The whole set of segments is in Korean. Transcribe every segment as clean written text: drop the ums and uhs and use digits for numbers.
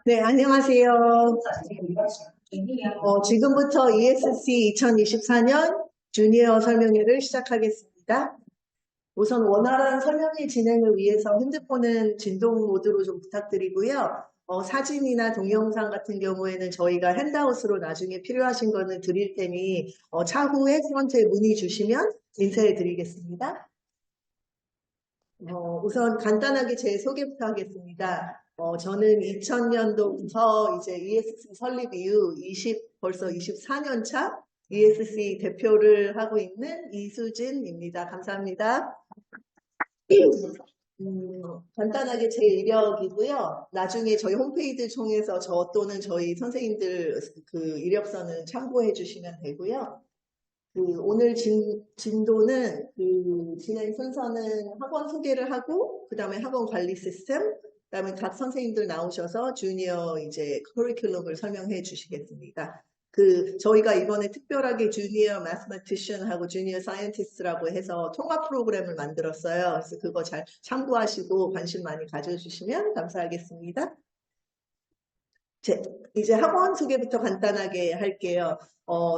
네, 안녕하세요. 지금부터 ESC 2024년 주니어 설명회를 시작하겠습니다. 우선 원활한 설명회 진행을 위해서 핸드폰은 진동 모드로 좀 부탁드리고요. 사진이나 동영상 같은 경우에는 저희가 핸드아웃으로 나중에 필요하신 거는 드릴 테니 차후에 프런트에 문의 주시면 인쇄해 드리겠습니다. 우선 간단하게 제 소개부터 하겠습니다. 저는 2000년도부터 이제 ESC 설립 이후 벌써 24년 차 ESC 대표를 하고 있는 이수진입니다. 감사합니다. 간단하게 제 이력이고요. 나중에 저희 홈페이지 통해서 저 또는 저희 선생님들 그 이력서는 참고해 주시면 되고요. 오늘 진도는 진행 순서는 학원 소개를 하고 그다음에 학원 관리 시스템, 그다음에 각 선생님들 나오셔서 주니어 이제 커리큘럼을 설명해 주시겠습니다. 저희가 이번에 특별하게 주니어 매스매티션하고 주니어 사이언티스트라고 해서 통합 프로그램을 만들었어요. 그래서 그거 잘 참고하시고 관심 많이 가져주시면 감사하겠습니다. 이제 학원 소개부터 간단하게 할게요.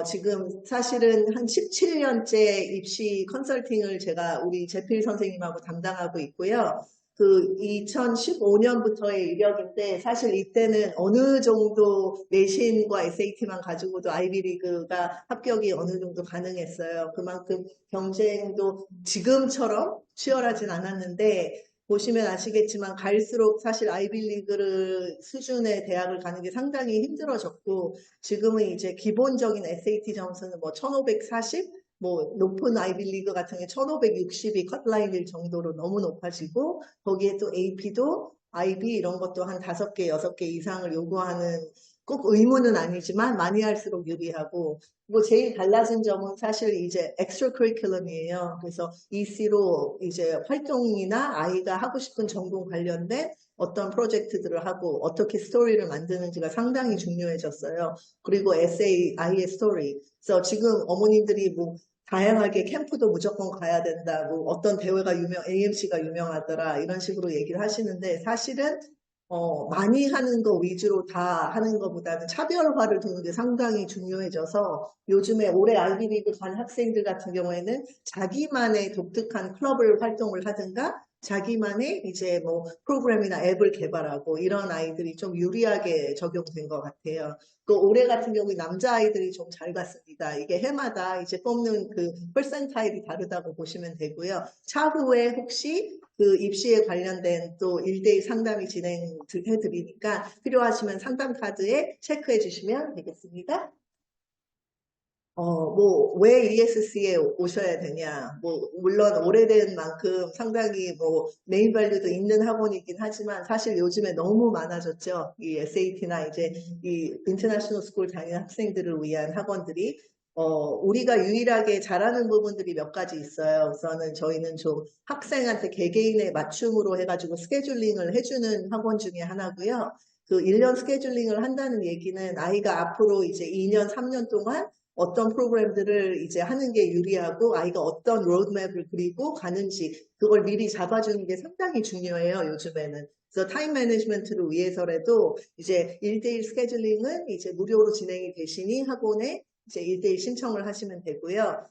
지금 사실은 한 17년째 입시 컨설팅을 제가 우리 재필 선생님하고 담당하고 있고요. 2015년부터의 이력인데 사실 이때는 어느 정도 내신과 SAT만 가지고도 아이비리그가 합격이 어느 정도 가능했어요. 그만큼 경쟁도 지금처럼 치열하진 않았는데 보시면 아시겠지만 갈수록 사실 아이비리그 수준의 대학을 가는 게 상당히 힘들어졌고 지금은 이제 기본적인 SAT 점수는 뭐 1540, 뭐 높은 아이비리그 같은 게 1560이 컷라인일 정도로 너무 높아지고 거기에 또 AP도 IB 이런 것도 한 5개, 6개 이상을 요구하는 꼭 의무는 아니지만 많이 할수록 유리하고 뭐 제일 달라진 점은 사실 이제 엑스트라 커리큘럼이에요. 그래서 EC로 이제 활동이나 아이가 하고 싶은 전공 관련된 어떤 프로젝트들을 하고 어떻게 스토리를 만드는지가 상당히 중요해졌어요. 그리고 에세이, 아이의 스토리. 그래서 지금 어머님들이 뭐 다양하게 캠프도 무조건 가야 된다. 뭐 어떤 대회가 AMC가 유명하더라. 이런 식으로 얘기를 하시는데 사실은 많이 하는 거 위주로 다 하는 것보다는 차별화를 두는 게 상당히 중요해져서 요즘에 올해 아이비리그 간 학생들 같은 경우에는 자기만의 독특한 클럽을 활동을 하든가 자기만의 이제 뭐 프로그램이나 앱을 개발하고 이런 아이들이 좀 유리하게 적용된 것 같아요. 올해 같은 경우에 남자아이들이 좀 잘 갔습니다. 이게 해마다 이제 뽑는 퍼센타일이 다르다고 보시면 되고요. 차후에 혹시 입시에 관련된 또 1대1 상담이 진행해 드리니까 필요하시면 상담 카드에 체크해 주시면 되겠습니다. 왜 ESC에 오셔야 되냐. 물론 오래된 만큼 상당히 메인 밸류도 있는 학원이긴 하지만 사실 요즘에 너무 많아졌죠. 이 SAT나 이제 이 인터내셔널 스쿨 다니는 학생들을 위한 학원들이. 우리가 유일하게 잘하는 부분들이 몇 가지 있어요. 우선은 저희는 좀 학생한테 개개인의 맞춤으로 해가지고 스케줄링을 해주는 학원 중에 하나고요. 1년 스케줄링을 한다는 얘기는 아이가 앞으로 이제 2년, 3년 동안 어떤 프로그램들을 이제 하는 게 유리하고 아이가 어떤 로드맵을 그리고 가는지 그걸 미리 잡아주는 게 상당히 중요해요, 요즘에는. 그래서 타임 매니지먼트를 위해서라도 이제 1대1 스케줄링은 이제 무료로 진행이 되시니 학원에 이제 1대1 신청을 하시면 되고요.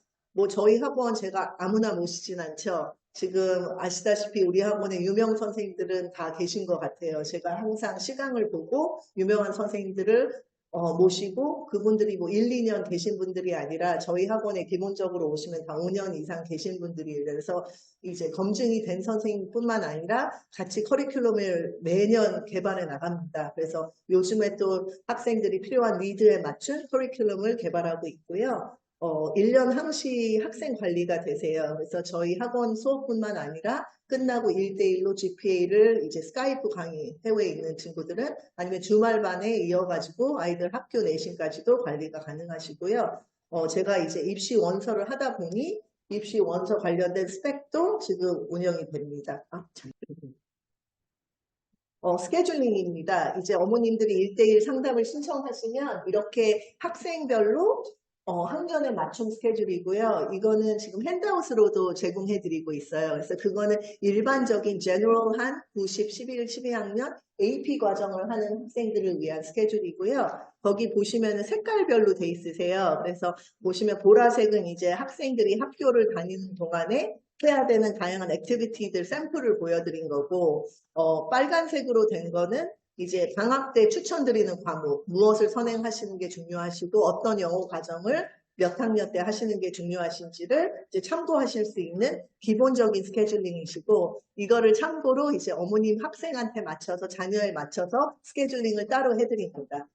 저희 학원 제가 아무나 모시진 않죠. 지금 아시다시피 우리 학원에 유명 선생님들은 다 계신 것 같아요. 제가 항상 시간을 보고 유명한 선생님들을 모시고 그분들이 1, 2년 계신 분들이 아니라 저희 학원에 기본적으로 오시면 다 5년 이상 계신 분들이 그래서 이제 검증이 된 선생님뿐만 아니라 같이 커리큘럼을 매년 개발해 나갑니다. 그래서 요즘에 또 학생들이 필요한 니드에 맞춘 커리큘럼을 개발하고 있고요. 1년 항시 학생 관리가 되세요. 그래서 저희 학원 수업뿐만 아니라 끝나고 1대1로 GPA를 이제 스카이프 강의 해외에 있는 친구들은 아니면 주말반에 이어가지고 아이들 학교 내신까지도 관리가 가능하시고요. 제가 이제 입시 원서를 하다 보니 입시 원서 관련된 스펙도 지금 운영이 됩니다. 스케줄링입니다. 이제 어머님들이 1대1 상담을 신청하시면 이렇게 학생별로 학년에 맞춤 스케줄이고요. 이거는 지금 핸드아웃으로도 제공해드리고 있어요. 그래서 그거는 일반적인 제너럴한 90, 11, 12학년 AP 과정을 하는 학생들을 위한 스케줄이고요. 거기 보시면은 색깔별로 돼 있으세요. 그래서 보시면 보라색은 이제 학생들이 학교를 다니는 동안에 해야 되는 다양한 액티비티들 샘플을 보여드린 거고, 빨간색으로 된 거는 이제 방학 때 추천드리는 과목, 무엇을 선행하시는 게 중요하시고 어떤 영어 과정을 몇 학년 때 하시는 게 중요하신지를 이제 참고하실 수 있는 기본적인 스케줄링이시고 이거를 참고로 이제 어머님 학생한테 맞춰서 자녀에 맞춰서 스케줄링을 따로 해드립니다.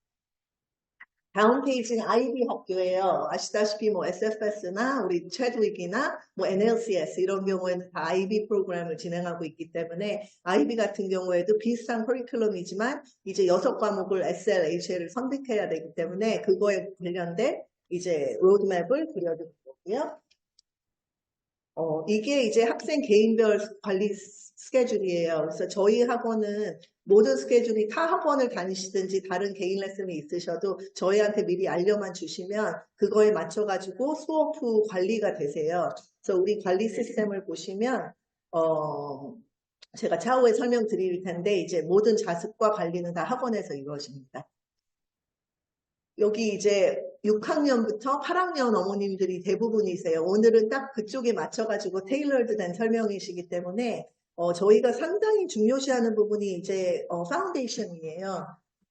다음 페이지는 IB 학교예요. 아시다시피 뭐 SFS나 우리 체드윅이나 뭐 NLCS 이런 경우에는 다 IB 프로그램을 진행하고 있기 때문에 IB 같은 경우에도 비슷한 커리큘럼이지만 이제 6과목을 SL, HL을 선택해야 되기 때문에 그거에 관련된 이제 로드맵을 그려드릴 거고요. 이게 이제 학생 개인별 관리 스케줄이에요. 그래서 저희 학원은 모든 스케줄이 타 학원을 다니시든지 다른 개인 레슨이 있으셔도 저희한테 미리 알려만 주시면 그거에 맞춰가지고 수업 후 관리가 되세요. 그래서 우리 관리 시스템을 보시면, 제가 차후에 설명드릴 텐데 이제 모든 자습과 관리는 다 학원에서 이루어집니다. 여기 이제 6학년부터 8학년 어머님들이 대부분이세요. 오늘은 딱 그쪽에 맞춰가지고 테일러드 된 설명이시기 때문에 저희가 상당히 중요시하는 부분이 이제 파운데이션이에요.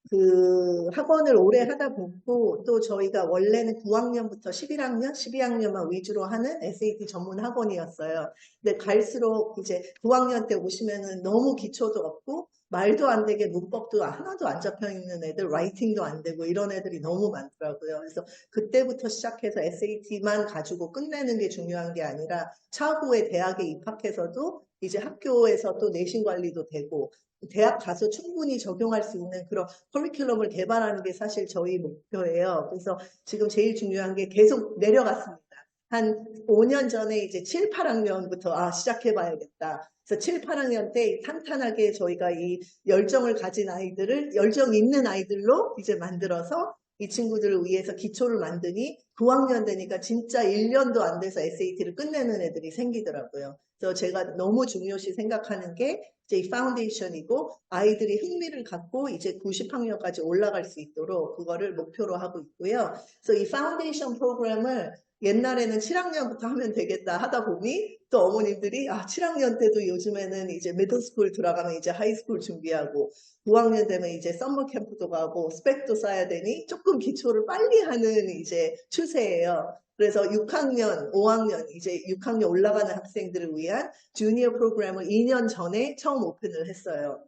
그 학원을 오래 하다 보고 또 저희가 원래는 9학년부터 11학년, 12학년만 위주로 하는 SAT 전문 학원이었어요. 근데 갈수록 이제 9학년 때 오시면은 너무 기초도 없고 말도 안 되게 문법도 하나도 안 잡혀 있는 애들, 라이팅도 안 되고 이런 애들이 너무 많더라고요. 그래서 그때부터 시작해서 SAT만 가지고 끝내는 게 중요한 게 아니라 차후에 대학에 입학해서도 이제 학교에서 또 내신 관리도 되고 대학 가서 충분히 적용할 수 있는 그런 커리큘럼을 개발하는 게 사실 저희 목표예요. 그래서 지금 제일 중요한 게 계속 내려갔습니다. 한 5년 전에 이제 7, 8학년부터 시작해봐야겠다. 그래서 7, 8학년 때 탄탄하게 저희가 이 열정을 가진 아이들을 열정 있는 아이들로 이제 만들어서 이 친구들을 위해서 기초를 만드니 9학년 되니까 진짜 1년도 안 돼서 SAT를 끝내는 애들이 생기더라고요. 그래서 제가 너무 중요시 생각하는 게 이제 이 파운데이션이고 아이들이 흥미를 갖고 이제 90학년까지 올라갈 수 있도록 그거를 목표로 하고 있고요. 그래서 이 파운데이션 프로그램을 옛날에는 7학년부터 하면 되겠다 하다 보니 또 어머님들이 7학년 때도 요즘에는 이제 미들스쿨 들어가면 이제 하이스쿨 준비하고 9학년 되면 이제 썸머 캠프도 가고 스펙도 쌓아야 되니 조금 기초를 빨리 하는 이제 추세예요. 그래서 6학년, 5학년, 이제 6학년 올라가는 학생들을 위한 주니어 프로그램을 2년 전에 처음 오픈을 했어요.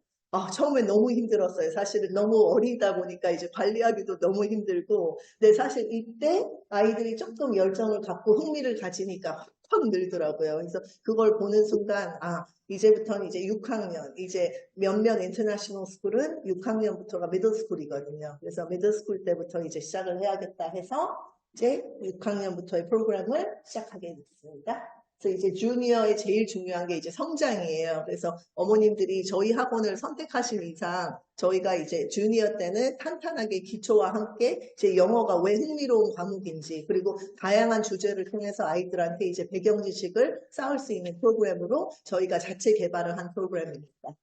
처음에 너무 힘들었어요. 사실은 너무 어리다 보니까 이제 관리하기도 너무 힘들고. 근데 사실 이때 아이들이 조금 열정을 갖고 흥미를 가지니까 확 늘더라고요. 그래서 그걸 보는 순간, 이제부터는 이제 6학년, 이제 몇몇 인터내셔널 스쿨은 6학년부터가 미들스쿨이거든요. 그래서 미들스쿨 때부터 이제 시작을 해야겠다 해서 이제 6학년부터의 프로그램을 시작하게 됐습니다. 그래서 이제 주니어의 제일 중요한 게 이제 성장이에요. 그래서 어머님들이 저희 학원을 선택하신 이상 저희가 이제 주니어 때는 탄탄하게 기초와 함께 제 영어가 왜 흥미로운 과목인지 그리고 다양한 주제를 통해서 아이들한테 이제 배경 지식을 쌓을 수 있는 프로그램으로 저희가 자체 개발을 한 프로그램입니다.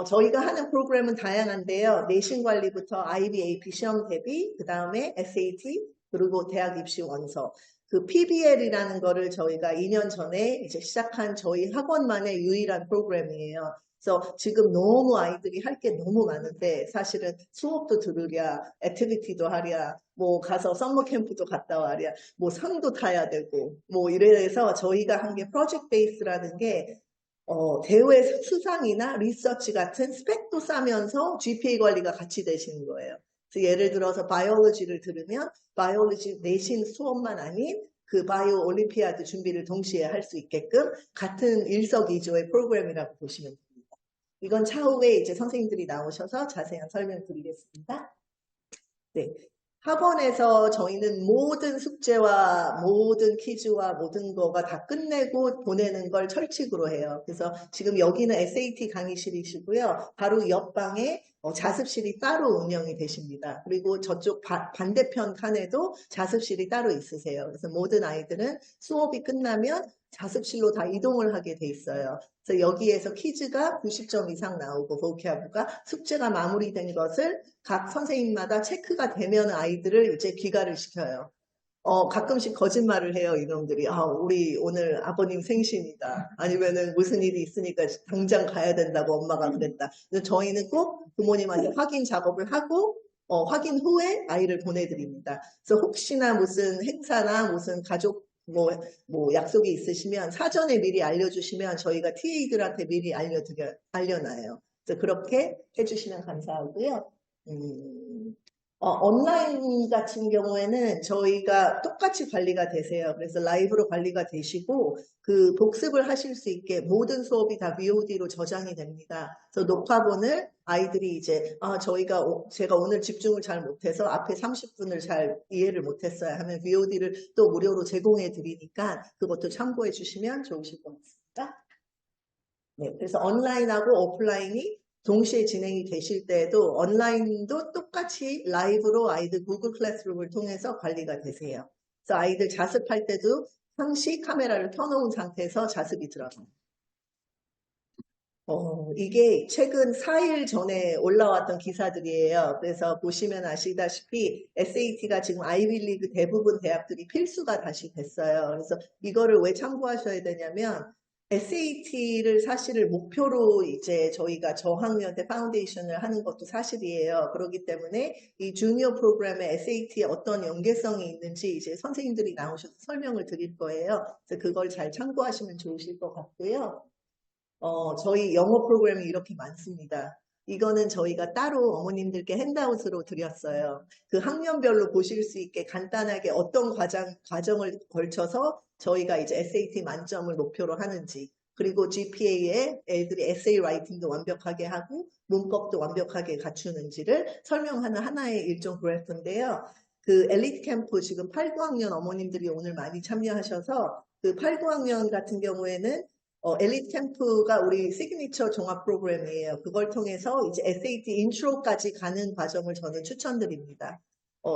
저희가 하는 프로그램은 다양한데요. 내신 관리부터 IB, AP 시험 대비, 그 다음에 SAT, 그리고 대학 입시 원서. 그 PBL이라는 거를 저희가 2년 전에 이제 시작한 저희 학원만의 유일한 프로그램이에요. 그래서 지금 너무 아이들이 할 게 너무 많은데 사실은 수업도 들으랴, 액티비티도 하랴, 뭐 가서 썸머 캠프도 갔다 와랴, 뭐 상도 타야 되고, 뭐 이래서 저희가 한 게 프로젝트 베이스라는 게 대회 수상이나 리서치 같은 스펙도 싸면서 GPA 관리가 같이 되시는 거예요. 그래서 예를 들어서 바이올로지를 들으면 바이올로지 내신 수업만 아닌 그 바이오 올림피아드 준비를 동시에 할 수 있게끔 같은 일석이조의 프로그램이라고 보시면 됩니다. 이건 차후에 이제 선생님들이 나오셔서 자세한 설명 드리겠습니다. 네. 학원에서 저희는 모든 숙제와 모든 퀴즈와 모든 거가 다 끝내고 보내는 걸 철칙으로 해요. 그래서 지금 여기는 SAT 강의실이시고요. 바로 옆방에 자습실이 따로 운영이 되십니다. 그리고 저쪽 반대편 칸에도 자습실이 따로 있으세요. 그래서 모든 아이들은 수업이 끝나면 자습실로 다 이동을 하게 돼 있어요. 그래서 여기에서 퀴즈가 90점 이상 나오고 보케아브가 숙제가 마무리된 것을 각 선생님마다 체크가 되면 아이들을 이제 귀가를 시켜요. 가끔씩 거짓말을 해요, 이놈들이. 아, 우리 오늘 아버님 생신이다. 아니면은 무슨 일이 있으니까 당장 가야 된다고 엄마가 그랬다. 그래서 저희는 꼭 부모님한테 확인 작업을 하고, 확인 후에 아이를 보내드립니다. 그래서 혹시나 무슨 행사나 무슨 가족 뭐 약속이 있으시면 사전에 미리 알려주시면 저희가 TA들한테 미리 알려놔요. 그래서 그렇게 해주시면 감사하고요. 온라인 같은 경우에는 저희가 똑같이 관리가 되세요. 그래서 라이브로 관리가 되시고 그 복습을 하실 수 있게 모든 수업이 다 VOD로 저장이 됩니다. 그래서 녹화본을 아이들이 이제 제가 오늘 집중을 잘 못해서 앞에 30분을 잘 이해를 못했어요 하면 VOD를 또 무료로 제공해 드리니까 그것도 참고해 주시면 좋으실 것 같습니다. 네, 그래서 온라인하고 오프라인이 동시에 진행이 되실 때에도 온라인도 똑같이 라이브로 아이들 구글 클래스룸을 통해서 관리가 되세요. 그래서 아이들 자습할 때도 상시 카메라를 켜놓은 상태에서 자습이 들어가요. 이게 최근 4일 전에 올라왔던 기사들이에요. 그래서 보시면 아시다시피 SAT가 지금 아이비리그 대부분 대학들이 필수가 다시 됐어요. 그래서 이거를 왜 참고하셔야 되냐면 SAT를 사실을 목표로 이제 저희가 저학년 때 파운데이션을 하는 것도 사실이에요. 그렇기 때문에 이 주니어 프로그램에 SAT에 어떤 연계성이 있는지 이제 선생님들이 나오셔서 설명을 드릴 거예요. 그래서 그걸 잘 참고하시면 좋으실 것 같고요. 저희 영어 프로그램이 이렇게 많습니다. 이거는 저희가 따로 어머님들께 핸드아웃으로 드렸어요. 그 학년별로 보실 수 있게 간단하게 어떤 과정을 걸쳐서 저희가 이제 SAT 만점을 목표로 하는지, 그리고 GPA에 애들이 에세이 라이팅도 완벽하게 하고 문법도 완벽하게 갖추는지를 설명하는 하나의 일종 그래프인데요. 그 엘리트 캠프 지금 8, 9학년 어머님들이 오늘 많이 참여하셔서 그 8, 9학년 같은 경우에는 엘리트 캠프가 우리 시그니처 종합 프로그램이에요. 그걸 통해서 이제 SAT 인트로까지 가는 과정을 저는 추천드립니다.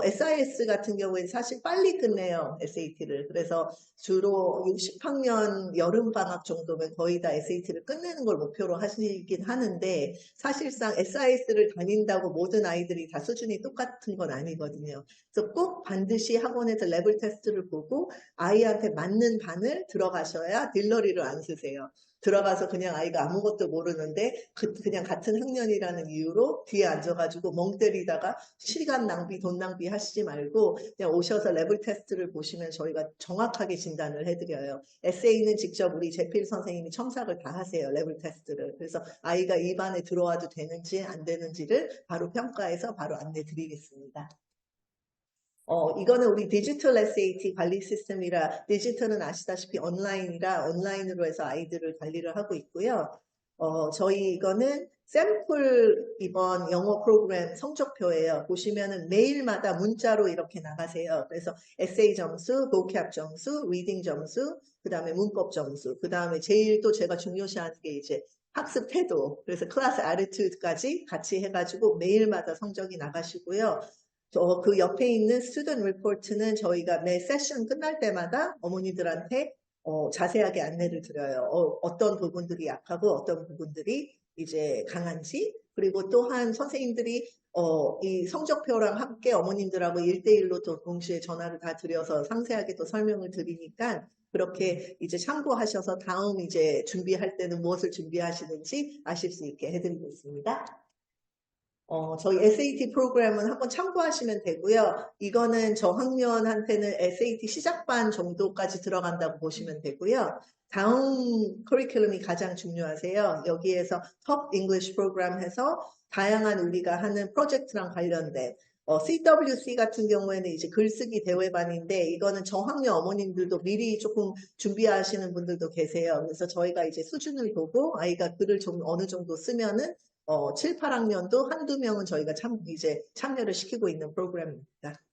SIS 같은 경우에 사실 빨리 끝내요, SAT를. 그래서 주로 60학년 여름방학 정도면 거의 다 SAT를 끝내는 걸 목표로 하시긴 하는데 사실상 SIS를 다닌다고 모든 아이들이 다 수준이 똑같은 건 아니거든요. 그래서 꼭 반드시 학원에서 레벨 테스트를 보고 아이한테 맞는 반을 들어가셔야 딜러리를 안 쓰세요. 들어가서 그냥 아이가 아무것도 모르는데 그냥 같은 학년이라는 이유로 뒤에 앉아가지고 멍 때리다가 시간 낭비, 돈 낭비 하시지 말고 그냥 오셔서 레벨 테스트를 보시면 저희가 정확하게 진단을 해드려요. 에세이는 직접 우리 재필 선생님이 첨삭을 다 하세요. 레벨 테스트를. 그래서 아이가 이 반에 들어와도 되는지 안 되는지를 바로 평가해서 바로 안내 드리겠습니다. 이거는 우리 디지털 SAT 관리 시스템이라 디지털은 아시다시피 온라인이라 온라인으로 해서 아이들을 관리를 하고 있고요. 저희 이거는 샘플 이번 영어 프로그램 성적표예요. 보시면은 매일마다 문자로 이렇게 나가세요. 그래서 에세이 점수, 보캡 점수, 리딩 점수, 그 다음에 문법 점수, 그 다음에 제일 또 제가 중요시하는 게 이제 학습 태도, 그래서 클래스 애티튜드까지 같이 해가지고 매일마다 성적이 나가시고요. 그 옆에 있는 스튜던트 리포트는 저희가 매 세션 끝날 때마다 어머니들한테 자세하게 안내를 드려요. 어떤 부분들이 약하고 어떤 부분들이 이제 강한지, 그리고 또한 선생님들이 이 성적표랑 함께 어머님들하고 1대1로 또 동시에 전화를 다 드려서 상세하게 또 설명을 드리니까 그렇게 이제 참고하셔서 다음 이제 준비할 때는 무엇을 준비하시는지 아실 수 있게 해드리고 있습니다. 저희 SAT 프로그램은 한번 참고하시면 되고요. 이거는 저학년한테는 SAT 시작반 정도까지 들어간다고 보시면 되고요. 다음 커리큘럼이 가장 중요하세요. 여기에서 톱 잉글리시 프로그램 해서 다양한 우리가 하는 프로젝트랑 관련된 CWC 같은 경우에는 이제 글쓰기 대회반인데 이거는 저학년 어머님들도 미리 조금 준비하시는 분들도 계세요. 그래서 저희가 이제 수준을 보고 아이가 글을 좀 어느 정도 쓰면은 7, 8학년도 한두 명은 저희가 이제 참여를 시키고 있는 프로그램입니다.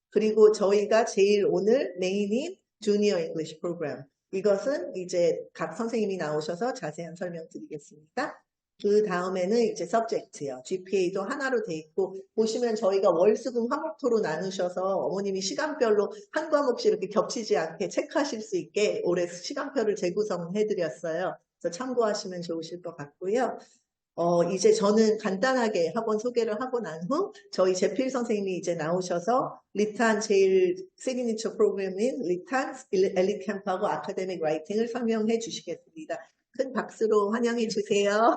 그리고 저희가 제일 오늘 메인인 주니어 잉글리시 프로그램. 이것은 이제 각 선생님이 나오셔서 자세한 설명 드리겠습니다. 그 다음에는 이제 subject요. GPA도 하나로 돼 있고, 보시면 저희가 월수금 화목토로 나누셔서 어머님이 시간별로 한 과목씩 이렇게 겹치지 않게 체크하실 수 있게 올해 시간표를 재구성해드렸어요. 그래서 참고하시면 좋으실 것 같고요. 이제 저는 간단하게 학원 소개를 하고 난 후 저희 제필 선생님이 이제 나오셔서 리탄 제일 시그니처 프로그램인 리탄 엘리트 캠프하고 아카데믹 라이팅을 설명해 주시겠습니다. 큰 박수로 환영해 주세요.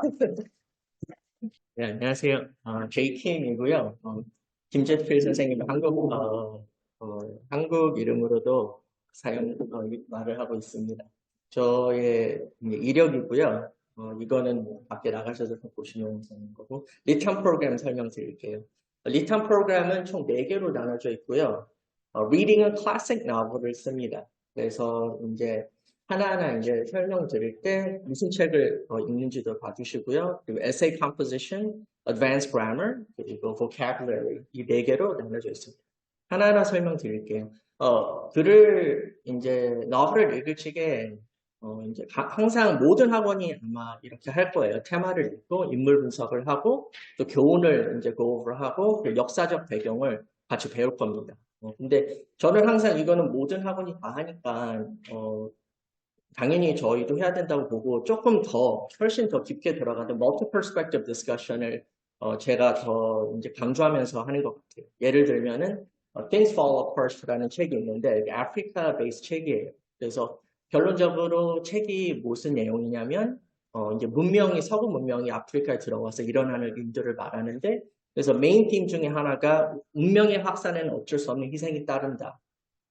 네, 안녕하세요. JKM이고요. 김재필 선생님은 한국 이름으로도 말을 하고 있습니다. 저의 이력이고요. 이거는 밖에 나가셔서 보시면 되는 거고, 리턴 프로그램 설명드릴게요. 리턴 프로그램은 총 4개로 나눠져 있고요. Reading은 클래식 노벨을 씁니다. 그래서 이제 하나하나 이제 설명드릴 때 무슨 책을 읽는지도 봐주시고요. 그리고 essay composition, advanced grammar, 그리고 vocabulary 이 4개로 나눠져 있습니다. 하나하나 설명드릴게요. 글을 이제 노벨을 읽을 적에 이제 항상 모든 학원이 아마 이렇게 할 거예요. 테마를 읽고 인물 분석을 하고 또 교훈을 이제 go over 하고 그리고 역사적 배경을 같이 배울 겁니다. 근데 저는 항상 이거는 모든 학원이 다 하니까 당연히 저희도 해야 된다고 보고 조금 더 훨씬 더 깊게 들어가는 multi-perspective discussion을 제가 더 이제 강조하면서 하는 것 같아요. 예를 들면은 Things Fall Apart라는 책이 있는데 아프리카 베이스 책이에요. 그래서 결론적으로 책이 무슨 내용이냐면 이제 서구 문명이 아프리카에 들어와서 일어나는 일들을 말하는데 그래서 메인 팀 중에 하나가 운명의 확산에는 어쩔 수 없는 희생이 따른다.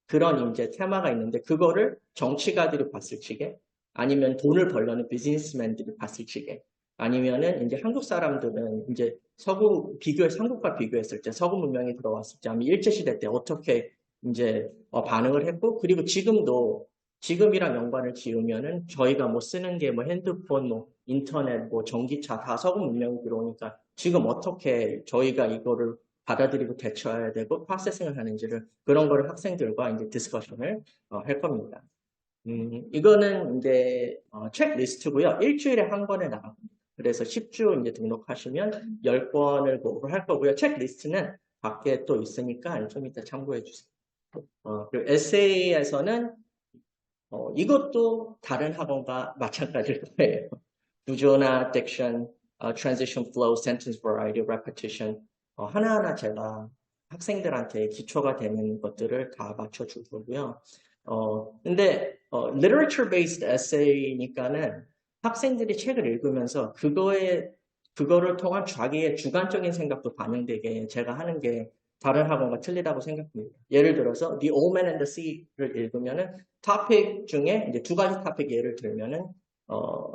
그런 이제 테마가 있는데 그거를 정치가들이 봤을 적에 아니면 돈을 벌려는 비즈니스맨들이 봤을 적에 아니면은 이제 한국 사람들은 이제 한국과 비교했을 때 서구 문명이 들어왔을 때 아니면 일제시대 때 어떻게 이제 반응을 했고 그리고 지금이랑 연관을 지으면은 저희가 뭐 쓰는 게 뭐 핸드폰, 뭐 인터넷, 뭐 전기차 다 서구 문명이 들어오니까 지금 어떻게 저희가 이거를 받아들이고 대처해야 되고 프로세싱을 하는지를 그런 거를 학생들과 이제 디스커션을 할 겁니다. 이거는 이제 책 리스트고요. 일주일에 한 권에 나갑니다. 그래서 10주 이제 등록하시면 10권을 할 거고요. 책 리스트는 밖에 또 있으니까 좀 이따 참고해 주세요. 그리고 에세이에서는 이것도 다른 학원과 마찬가지일 거예요. 구조나 딕션, transition flow, sentence variety, repetition 하나하나 제가 학생들한테 기초가 되는 것들을 다 맞춰줄 거고요. 근데 literature based essay니까는 학생들이 책을 읽으면서 그거를 통한 자기의 주관적인 생각도 반영되게 제가 하는 게 다른 학원과 틀리다고 생각합니다. 예를 들어서 The Old Man and the Sea를 읽으면은 토픽 중에 이제 2가지 토픽 예를 들면은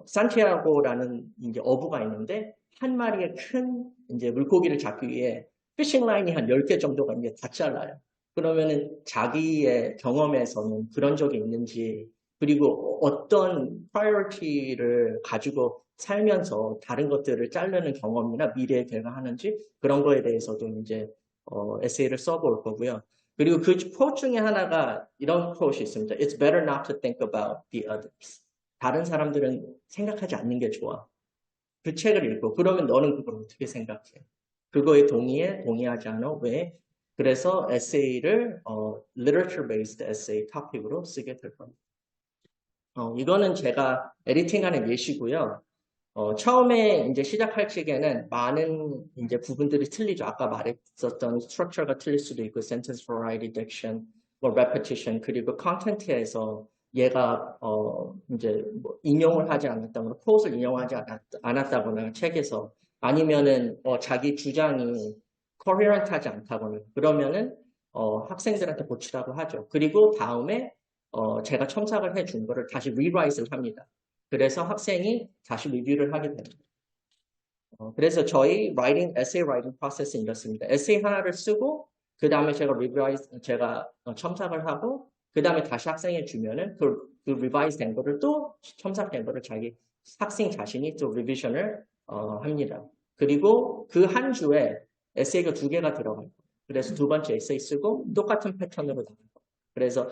산티아고라는 이제 어부가 있는데 한 마리의 큰 이제 물고기를 잡기 위해 피싱 라인이 한 10개 정도가 이제 다 잘라요. 그러면은 자기의 경험에서는 그런 적이 있는지 그리고 어떤 프라이어티를 가지고 살면서 다른 것들을 자르는 경험이나 미래에 대응하는지 그런 거에 대해서도 이제 에세이를 써볼 거고요. 그리고 그 quote 중에 하나가 이런 quote이 있습니다. It's better not to think about the others. 다른 사람들은 생각하지 않는 게 좋아. 그 책을 읽고 그러면 너는 그걸 어떻게 생각해? 그거에 동의하지 않아? 왜? 그래서 에세이를 literature based essay 토픽으로 쓰게 될 겁니다. 이거는 제가 에디팅하는 예시고요. 처음에 이제 시작할 적에는 많은 이제 부분들이 틀리죠. 아까 말했었던 스트럭처가 틀릴 수도 있고, sentence variety, diction, 뭐 repetition, 그리고 컨텐츠에서 얘가 이제 뭐 인용을 하지 않았다거나, quote를 인용하지 않았다거나 책에서 아니면은 자기 주장이 coherent하지 않다거나 그러면은 학생들한테 고치라고 하죠. 그리고 다음에 제가 첨삭을 해준 거를 다시 rewrite를 합니다. 그래서 학생이 다시 리뷰를 하게 됩니다. 그래서 저희 essay writing process는 이렇습니다. 에세이 하나를 쓰고 그 다음에 제가 첨삭을 하고 그 다음에 다시 학생에 주면은 그 revise 된 거를 또 첨삭된 거를 학생 자신이 또 리비전을 합니다. 그리고 그 한 주에 에세이가 2개가 들어가요. 그래서 2번째 에세이 쓰고 똑같은 패턴으로 나가요. 그래서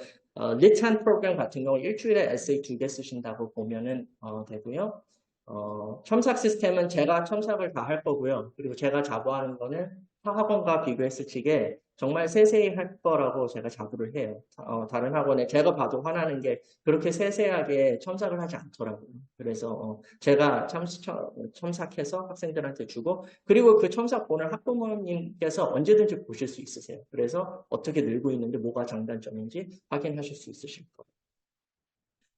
리탄 프로그램 같은 경우 일주일에 에세이 2개 쓰신다고 보면은 되고요. 첨삭 시스템은 제가 첨삭을 다 할 거고요. 그리고 제가 자부하는 거는 타 학원과 비교했을 적에 정말 세세히 할 거라고 제가 자부를 해요. 다른 학원에 제가 봐도 화나는 게 그렇게 세세하게 첨삭을 하지 않더라고요. 그래서 제가 첨삭해서 학생들한테 주고 그리고 그 첨삭본을 학부모님께서 언제든지 보실 수 있으세요. 그래서 어떻게 늘고 있는지 뭐가 장단점인지 확인하실 수 있으실 거예요.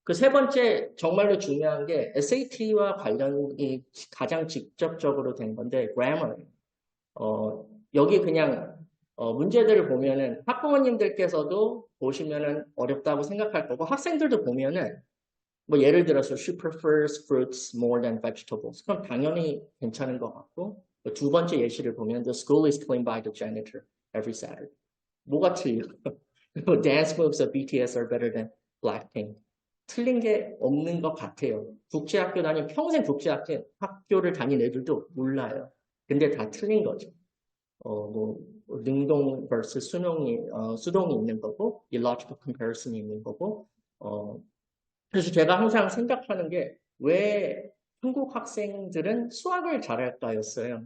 그 세 번째 정말로 중요한 게 SAT와 관련이 가장 직접적으로 된 건데 grammar. 여기 그냥 문제들을 보면은 학부모님들께서도 보시면은 어렵다고 생각할 거고 학생들도 보면은 뭐 예를 들어서 she prefers fruits more than vegetables. 그럼 당연히 괜찮은 것 같고 두 번째 예시를 보면 the school is cleaned by the janitor every Saturday. 뭐가 틀려? Dance moves of BTS are better than Blackpink. 틀린 게 없는 것 같아요. 국제학교 다니면 평생 국제학교를 다닌 애들도 몰라요. 근데 다 틀린 거죠. 뭐 능동 vs 수동이 있는 거고, illogical comparison이 있는 거고, 그래서 제가 항상 생각하는 게 왜 한국 학생들은 수학을 잘할까였어요.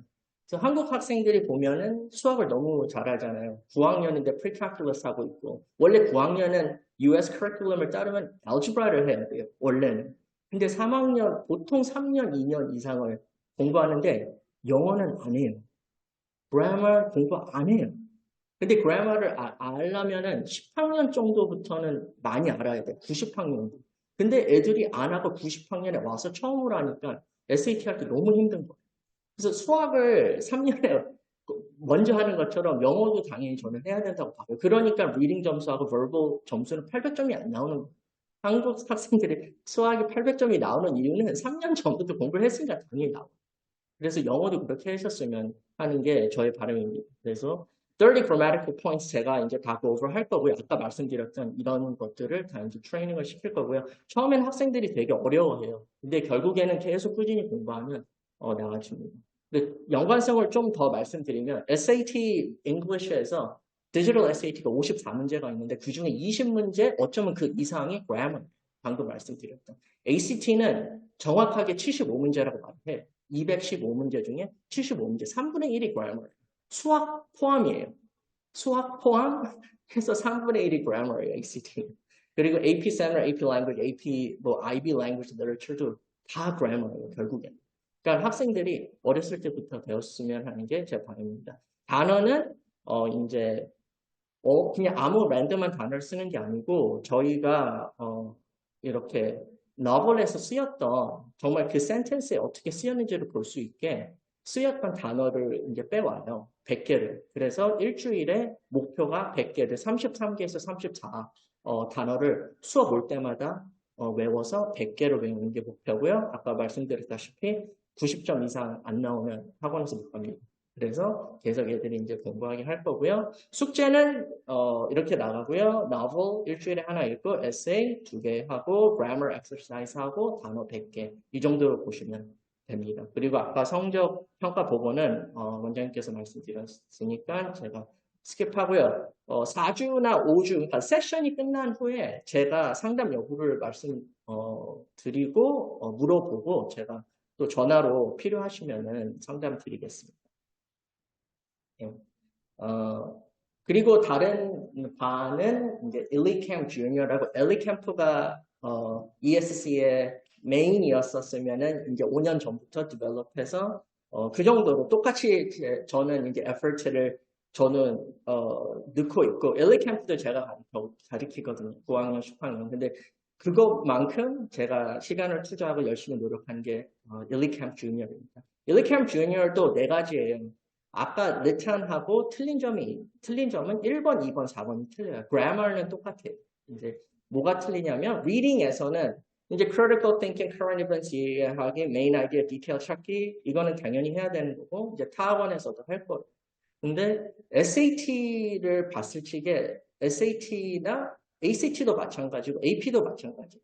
그래서 한국 학생들이 보면은 수학을 너무 잘하잖아요. 9학년인데 pre-calculus 하고 있고 원래 9학년은 US 커리큘럼을 따르면 algebra를 해야 돼요. 원래는. 근데 3학년 보통 3년, 2년 이상을 공부하는데 영어는 안 해요. grammar 공부 안 해요. 근데 grammar를 알려면은 10학년 정도부터는 많이 알아야 돼. 90학년도. 근데 애들이 안 하고 90학년에 와서 처음으로 하니까 SAT 할 때 너무 힘든 거예요. 그래서 수학을 3년에 먼저 하는 것처럼 영어도 당연히 저는 해야 된다고 봐요. 그러니까 리딩 점수하고 verbal 점수는 800점이 안 나오는 거예요. 한국 학생들이 수학이 800점이 나오는 이유는 3년 전부터 공부를 했으니까 당연히 나와요. 그래서 영어도 그렇게 하셨으면 하는 게 저의 바람입니다. 그래서 30 grammatical points 제가 이제 다 cover 할 거고요. 아까 말씀드렸던 이런 것들을 다 이제 트레이닝을 시킬 거고요. 처음엔 학생들이 되게 어려워해요. 근데 결국에는 계속 꾸준히 공부하면 나아집니다. 근데 연관성을 좀 더 말씀드리면 SAT English에서 디지털 SAT가 54문제가 있는데 그중에 20문제 어쩌면 그 이상이 grammar 방금 말씀드렸던 ACT는 정확하게 75문제라고 말해요. 215문제 중에 75문제, 3분의 1이 grammar. 수학 포함이에요. 수학 포함해서 3분의 1이 grammar이에요, ACT. 그리고 AP Center, AP Language, AP 뭐 IB Language Literature도 다 grammar이에요, 결국엔. 그러니까 학생들이 어렸을 때부터 배웠으면 하는 게 제 바람입니다. 단어는 이제 그냥 아무 랜덤한 단어를 쓰는 게 아니고 저희가 이렇게 너블에서 쓰였던 정말 그 센텐스에 어떻게 쓰였는지를 볼 수 있게 쓰였던 단어를 이제 빼와요. 100개를. 그래서 일주일에 목표가 100개를 33개에서 34 단어를 수업 올 때마다 외워서 100개를 외우는 게 목표고요. 아까 말씀드렸다시피 90점 이상 안 나오면 학원에서 못 갑니다. 그래서 계속 애들이 이제 공부하게 할 거고요. 숙제는 이렇게 나가고요. novel 일주일에 하나 읽고 essay 2개 하고 grammar exercise 하고 단어 100개 이 정도로 보시면 됩니다. 그리고 아까 성적 평가 보고는 원장님께서 말씀드렸으니까 제가 스킵하고요. 4주나 5주 그러니까 세션이 끝난 후에 제가 상담 여부를 말씀드리고 물어보고 제가 또 전화로 필요하시면은 상담 드리겠습니다. 그리고 다른 반은 이제 엘리캠프 주니어라고 엘리캠프가 ESC의 메인이었었으면은 이제 5년 전부터 디벨롭해서 그 정도로 똑같이 저는 이제 에포트를 저는 넣고 있고 엘리캠프도 제가 가르치거든요. 9학년, 10학년. 근데 그것만큼 제가 시간을 투자하고 열심히 노력한 게 엘리캠프 주니어입니다. 엘리캠프 주니어도 네 가지예요. 아까 리턴하고 틀린 점은 1번, 2번, 4번이 틀려요. grammar는 똑같아요. 이제 뭐가 틀리냐면 reading에서는 이제 critical thinking, current events 이해하기, main idea, detail 찾기 이거는 당연히 해야 되는 거고 이제 타학원에서도 할 거예요. 근데 SAT를 봤을 적에 SAT나 ACT도 마찬가지고 AP도 마찬가지예요.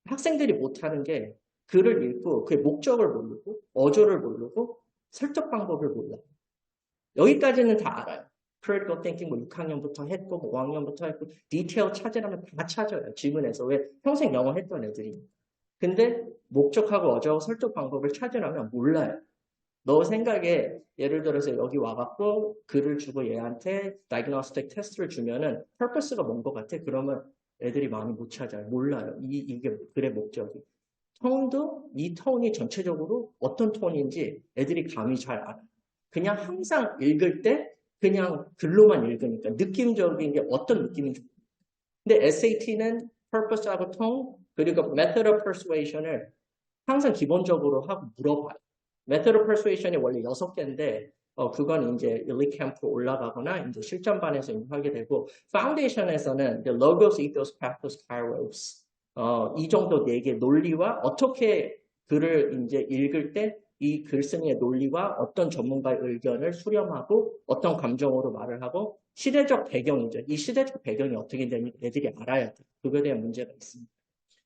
학생들이 못하는 게 글을 읽고 그의 목적을 모르고 어조를 모르고 설득 방법을 몰라요. 여기까지는 다 알아요. critical thinking 뭐 6학년부터 했고 뭐 5학년부터 했고 디테일 찾으려면 다 찾아요. 지문에서 왜 평생 영어 했던 애들이. 근데 목적하고 어조하고 설득 방법을 찾으려면 몰라요. 너 생각에 예를 들어서 여기 와갖고 글을 주고 얘한테 diagnostic 테스트를 주면은 purpose가 뭔 것 같아? 그러면 애들이 많이 못 찾아요. 몰라요. 이게 글의 목적이. 톤도 이 톤이 전체적으로 어떤 톤인지 애들이 감이 잘 알아요. 그냥 항상 읽을 때 그냥 글로만 읽으니까 느낌적인 게 어떤 느낌인지. 근데 SAT는 purpose하고 tone 그리고 method of persuasion을 항상 기본적으로 하고 물어봐요. Method of persuasion이 원래 6개인데 그건 이제 elite 캠프 올라가거나 이제 실전반에서 하게 되고 foundation에서는 the logos, ethos, pathos, kairos 이 정도 4개 논리와 어떻게 글을 이제 읽을 때 이 글쓴이의 논리와 어떤 전문가의 의견을 수렴하고 어떤 감정으로 말을 하고 시대적 배경이죠. 이 시대적 배경이 어떻게 되는지 애들이 알아야 돼요. 그거에 대한 문제가 있습니다.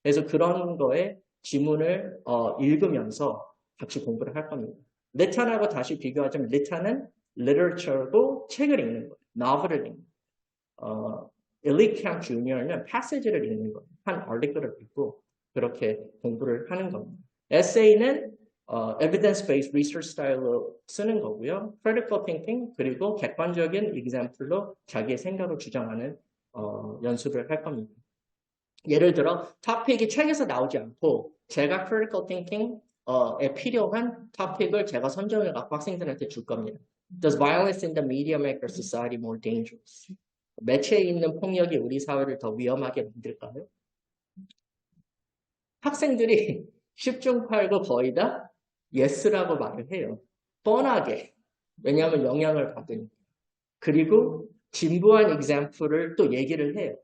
그래서 그런 거에 지문을 읽으면서 같이 공부를 할 겁니다. 리탄하고 다시 비교하자면 리탄은 literature고 책을 읽는 거예요. novel을 읽는 거예요. elite camp junior는 passage를 읽는 거예요. 한 article을 읽고 그렇게 공부를 하는 겁니다. essay는 evidence-based research 스타일로 쓰는 거고요. critical thinking 그리고 객관적인 example로 자기의 생각을 주장하는 연습을 할 겁니다. 예를 들어 토픽이 책에서 나오지 않고 제가 critical thinking에 필요한 토픽을 제가 선정해 갖고 학생들한테 줄 겁니다. Does violence in the media make our society more dangerous? 매체에 있는 폭력이 우리 사회를 더 위험하게 만들까요? 학생들이 10중 8구 거의 다 yes라고 말을 해요. 뻔하게. 왜냐하면 영향을 받으니까. 그리고 진부한 example을 또 얘기를 해요.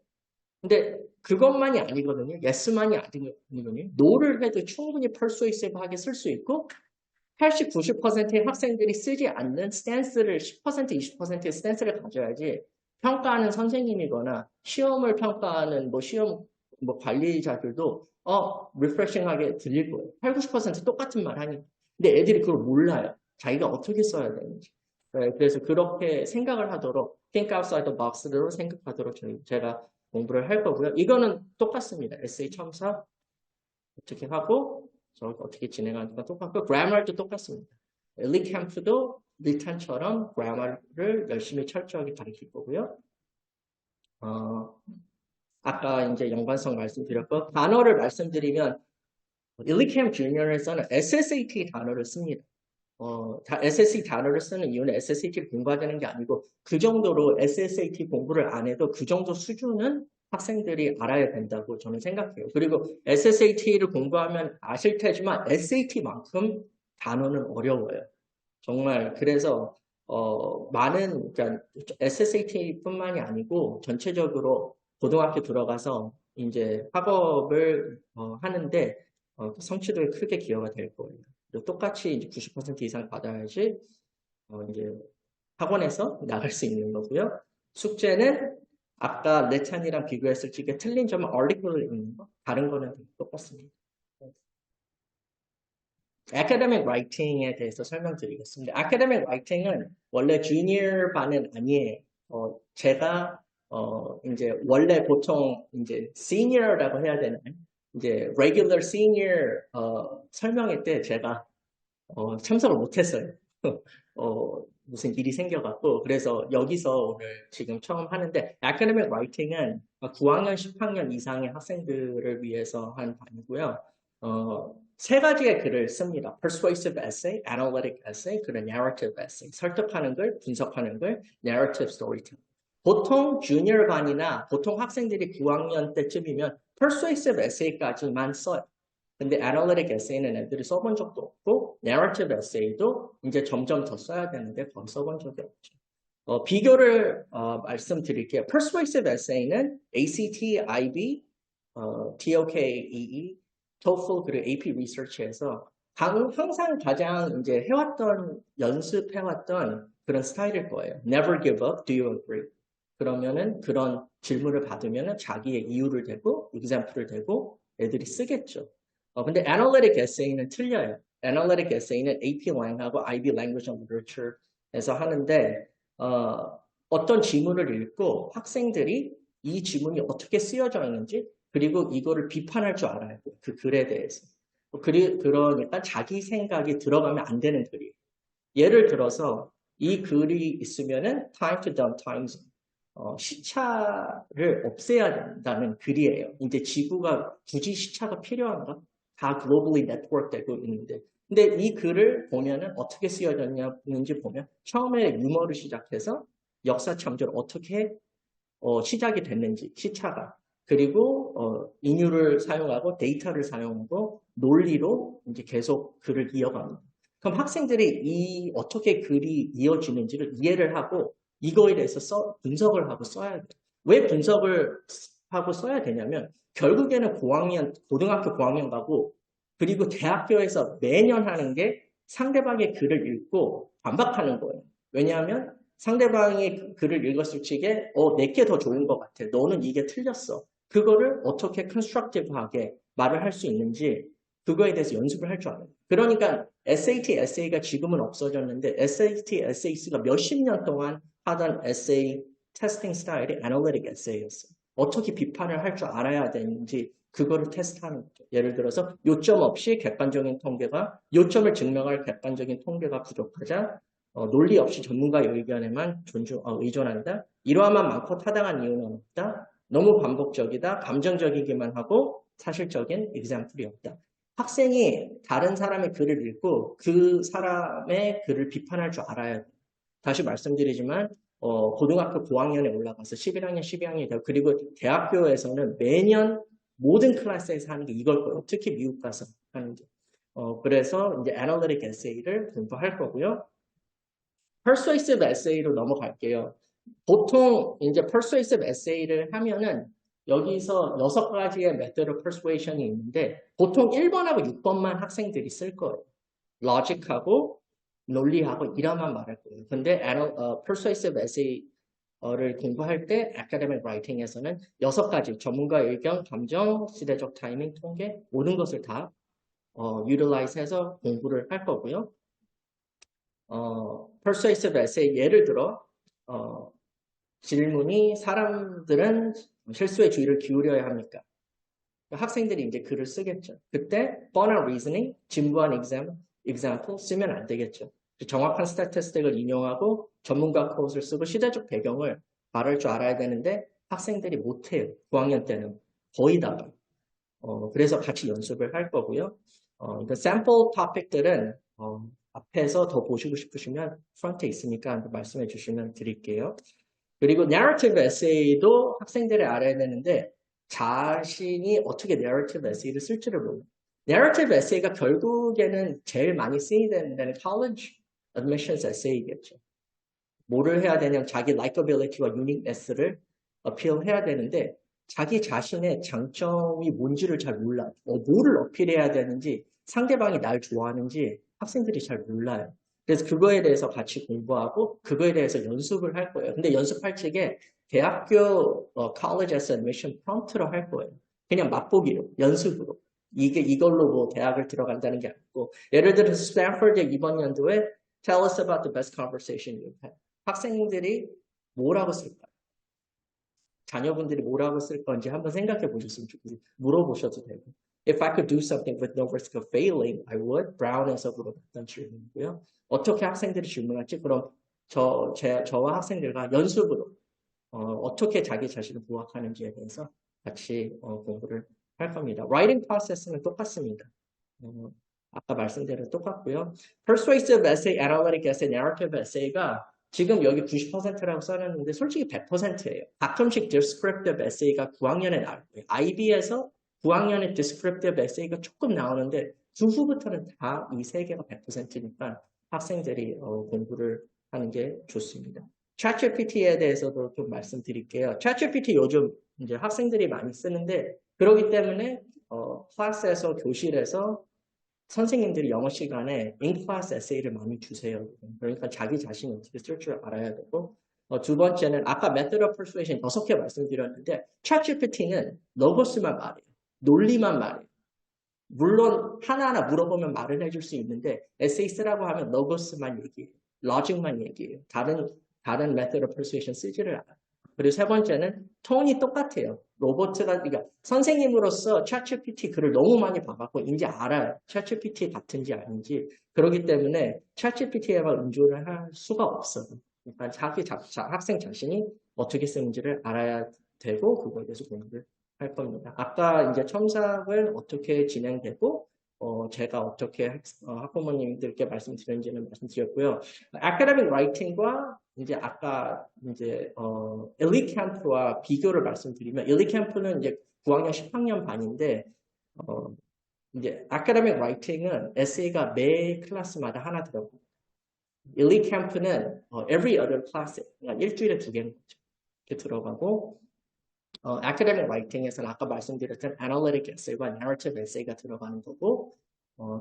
근데 그것만이 아니거든요. yes만이 아니거든요. no를 해도 충분히 persuasive하게 쓸 수 있고 80, 90%의 학생들이 쓰지 않는 스탠스를 10%, 20%의 스탠스를 가져야지 평가하는 선생님이거나 시험을 평가하는 시험 관리자들도 refreshing하게 들릴 거예요. 8, 90% 똑같은 말 하니까. 근데 애들이 그걸 몰라요. 자기가 어떻게 써야 되는지. 네, 그래서 그렇게 생각을 하도록 think outside the box로 생각하도록 제가 공부를 할 거고요. 이거는 똑같습니다. 에세이 첨사 어떻게 하고 저 어떻게 진행하는가 똑같고 그래머도 똑같습니다. 엘리 캠프도 리탄처럼 그래머를 열심히 철저하게 가르칠 거고요. 아까 이제 연관성 말씀드렸고 단어를 말씀드리면 일리캠 주니어에서는 SSAT 단어를 씁니다. SSAT 단어를 쓰는 이유는 SSAT를 공부하자는 게 아니고 그 정도로 SSAT 공부를 안 해도 그 정도 수준은 학생들이 알아야 된다고 저는 생각해요. 그리고 SSAT를 공부하면 아실 테지만 SAT만큼 단어는 어려워요. 정말 그래서 그러니까 SSAT뿐만이 아니고 전체적으로 고등학교 들어가서 이제 학업을 하는데 성취도에 크게 기여가 될 거예요. 똑같이 이제 90% 이상 받아야지 이제 학원에서 나갈 수 있는 거고요. 숙제는 아까 레찬이랑 비교했을 때 틀린 점은 article을 읽는 거, 다른 거는 똑같습니다. academic writing에 대해서 설명드리겠습니다. academic writing은 원래 주니어 반은 아니에요. 제가 이제 원래 보통 이제 senior라고 해야 되나요? 이제 regular senior 설명회 때 제가 참석을 못했어요. 무슨 일이 생겨갖고 그래서 여기서 오늘 지금 처음 하는데 academic writing은 9학년, 10학년 이상의 학생들을 위해서 한 반이고요. 3가지의 글을 씁니다. persuasive essay, analytic essay, 그리고 narrative essay. 설득하는 글, 분석하는 글, narrative storytelling. 보통 주니어 반이나 보통 학생들이 9학년 때쯤이면 persuasive essay까지만 써요. 근데 analytic essay는 애들이 써본 적도 없고 narrative essay도 이제 점점 더 써야 되는데 거의 써본 적이 없죠. 비교를 말씀드릴게요. persuasive essay는 ACT, IB, TOKEE, TOEFL 그리고 AP research에서 항상 가장 이제 해왔던 연습해왔던 그런 스타일일 거예요. Never give up. Do you agree? 그러면은 그런 질문을 받으면은 자기의 이유를 대고 example을 대고 애들이 쓰겠죠. 근데 analytic essay는 틀려요. analytic essay는 AP Lang하고 IB Language and Literature에서 하는데 어떤 지문을 읽고 학생들이 이 지문이 어떻게 쓰여져 있는지 그리고 이거를 비판할 줄 알아야 돼요. 그 글에 대해서. 그러니까 자기 생각이 들어가면 안 되는 글이에요. 예를 들어서 이 글이 있으면은 time to done times 시차를 없애야 된다는 글이에요. 이제 지구가 굳이 시차가 필요한가? 다 globally network 되고 있는데. 근데 이 글을 보면은 어떻게 쓰여졌는지 보면 처음에 유머를 시작해서 역사 참조를 어떻게 시작이 됐는지 시차가 그리고 인유를 사용하고 데이터를 사용하고 논리로 이제 계속 글을 이어갑니다. 그럼 학생들이 어떻게 글이 이어지는지를 이해를 하고 이거에 대해서 분석을 하고 써야 돼요. 왜 분석을 하고 써야 되냐면 결국에는 고등학교 고학년 가고 그리고 대학교에서 매년 하는 게 상대방의 글을 읽고 반박하는 거예요. 왜냐하면 상대방의 글을 읽었을 적에 내게 더 좋은 것 같아. 너는 이게 틀렸어. 그거를 어떻게 컨스트럭티브하게 말을 할 수 있는지 그거에 대해서 연습을 할 줄 알아요. 그러니까 SAT, SA가 지금은 없어졌는데 SAT, SAC가 몇십 년 동안 하던 에세이 테스팅 스타일이 애널리틱 에세이였어요. 어떻게 비판을 할 줄 알아야 되는지 그거를 테스트하는 거죠. 예를 들어서 요점 없이 객관적인 통계가 요점을 증명할 객관적인 통계가 부족하자 논리 없이 전문가의 의견에만 의존한다. 이러한만 많고 타당한 이유는 없다. 너무 반복적이다. 감정적이기만 하고 사실적인 example이 없다. 학생이 다른 사람의 글을 읽고 그 사람의 글을 비판할 줄 알아야 돼요. 다시 말씀드리지만 고등학교 고학년에 올라가서 11학년, 12학년이 되고 그리고 대학교에서는 매년 모든 클래스에서 하는 게 이걸 거예요. 특히 미국 가서 하는 게. 그래서 이제 애널리틱 에세이를 공부할 거고요. persuasive essay로 넘어갈게요. 보통 이제 persuasive essay를 하면은 여기서 6가지의 method of persuasion이 있는데 보통 1번하고 6번만 학생들이 쓸 거예요. logic하고 논리하고 이라만 말할 거예요. 근데 persuasive essay를 공부할 때 academic writing에서는 6가지 전문가 의견, 감정, 시대적 타이밍, 통계 모든 것을 다 utilize해서 공부를 할 거고요. persuasive essay 예를 들어 질문이 사람들은 실수에 주의를 기울여야 합니까? 학생들이 이제 글을 쓰겠죠. 그때 뻔한 reasoning, 진부한 example 쓰면 안 되겠죠. 정확한 스태티스틱을 인용하고 전문가 컷을 쓰고 시대적 배경을 말할 줄 알아야 되는데 학생들이 못해요. 9학년 때는 거의 다가. 그래서 같이 연습을 할 거고요. 그러니까 샘플 토픽들은 앞에서 더 보시고 싶으시면 프런트에 있으니까 말씀해 주시면 드릴게요. 그리고 narrative essay도 학생들이 알아야 되는데 자신이 어떻게 narrative essay를 쓸지를 몰라요. narrative essay가 결국에는 제일 많이 쓰이는 데는 college admissions essay겠죠. 뭐를 해야 되냐면 자기 likability와 uniqueness를 어필해야 되는데 자기 자신의 장점이 뭔지를 잘 몰라요. 뭐를 어필해야 되는지 상대방이 날 좋아하는지 학생들이 잘 몰라요. 그래서 그거에 대해서 같이 공부하고 그거에 대해서 연습을 할 거예요. 근데 연습할 적에 대학교 college에서 admission prompt로 할 거예요. 그냥 맛보기로, 연습으로. 이걸로 뭐 대학을 들어간다는 게 아니고 예를 들어서 스탠퍼드 이번 연도에 Tell us about the best conversation you've had. 학생들이 뭐라고 쓸까요? 자녀분들이 뭐라고 쓸 건지 한번 생각해 보셨으면 좋겠어요. 물어보셔도 되고. If I could do something with no risk of failing, I would. 브라운에서 물어봤던 질문이고요. 어떻게 학생들이 질문할지 그럼 저와 학생들과 연습으로 어떻게 자기 자신을 부각하는지에 대해서 같이 공부를 할 겁니다. Writing process는 똑같습니다. 아까 말씀대로 똑같고요. Persuasive essay, analytic essay, narrative essay가 지금 여기 90%라고 써놨는데 솔직히 100%예요. 가끔씩 descriptive essay가 9학년에 나올 거예요. IB에서 9학년에 descriptive essay가 조금 나오는데 그 후부터는 다 이 세 개가 100%니까 학생들이 공부를 하는 게 좋습니다. ChatGPT에 대해서도 좀 말씀드릴게요. ChatGPT 요즘 이제 학생들이 많이 쓰는데 그렇기 때문에 클래스에서 교실에서 선생님들이 영어 시간에 in-class 에세이를 많이 주세요. 그러니까 자기 자신이 어떻게 쓸 줄 알아야 되고 두 번째는 아까 method of persuasion 6개 말씀드렸는데 ChatGPT는 로고스만 말해요. 논리만 말해요. 물론 하나하나 물어보면 말을 해줄 수 있는데 에세이 쓰라고 하면 로고스만 얘기해요. logic만 얘기해요. 다른 method of persuasion 쓰지를 않아요. 그리고 세 번째는 톤이 똑같아요. 로봇가, 그러니까 선생님으로서 챗GPT 글을 너무 많이 봐갖고 이제 알아요. 챗GPT 같은지 아닌지. 그렇기 때문에 챗GPT에만 의존을 할 수가 없어요. 그러니까 학생 자신이 어떻게 쓰는지를 알아야 되고 그거에 대해서 공부를 할 겁니다. 아까 이제 첨삭은 어떻게 진행되고 제가 어떻게 학부모님들께 말씀드렸는지는 말씀드렸고요. 아카데믹 라이팅과 이제 아까 이제 엘리트 캠프와 비교를 말씀드리면 엘리트 캠프는 이제 9학년 10학년 반인데 이제 아카데믹 라이팅은 에세이가 매 클래스마다 하나 들어가고 엘리트 캠프는 every other class 그러니까 일주일에 2개는 이렇게 들어가고 academic writing에서는 아까 말씀드렸던 analytic essay와 narrative essay가 들어가는 거고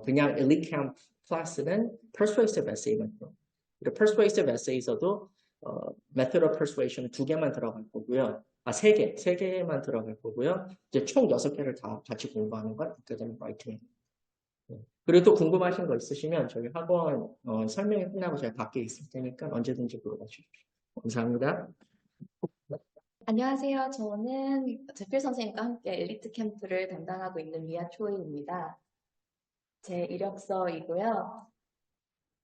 그냥 elite camp 클래스는 persuasive essay만 들어가요. 그리고 persuasive essay에서도 method of persuasion 2개만 들어갈 거고요. 3개만 들어갈 거고요. 이제 총 6개를 다 같이 공부하는 건 academic writing. 그리고 또 궁금하신 거 있으시면 저희 학원 설명이 끝나고 제가 밖에 있을 테니까 언제든지 물어봐 주십시오. 감사합니다. 안녕하세요. 저는 제필 선생님과 함께 엘리트 캠프를 담당하고 있는 미아초이입니다. 제 이력서이고요.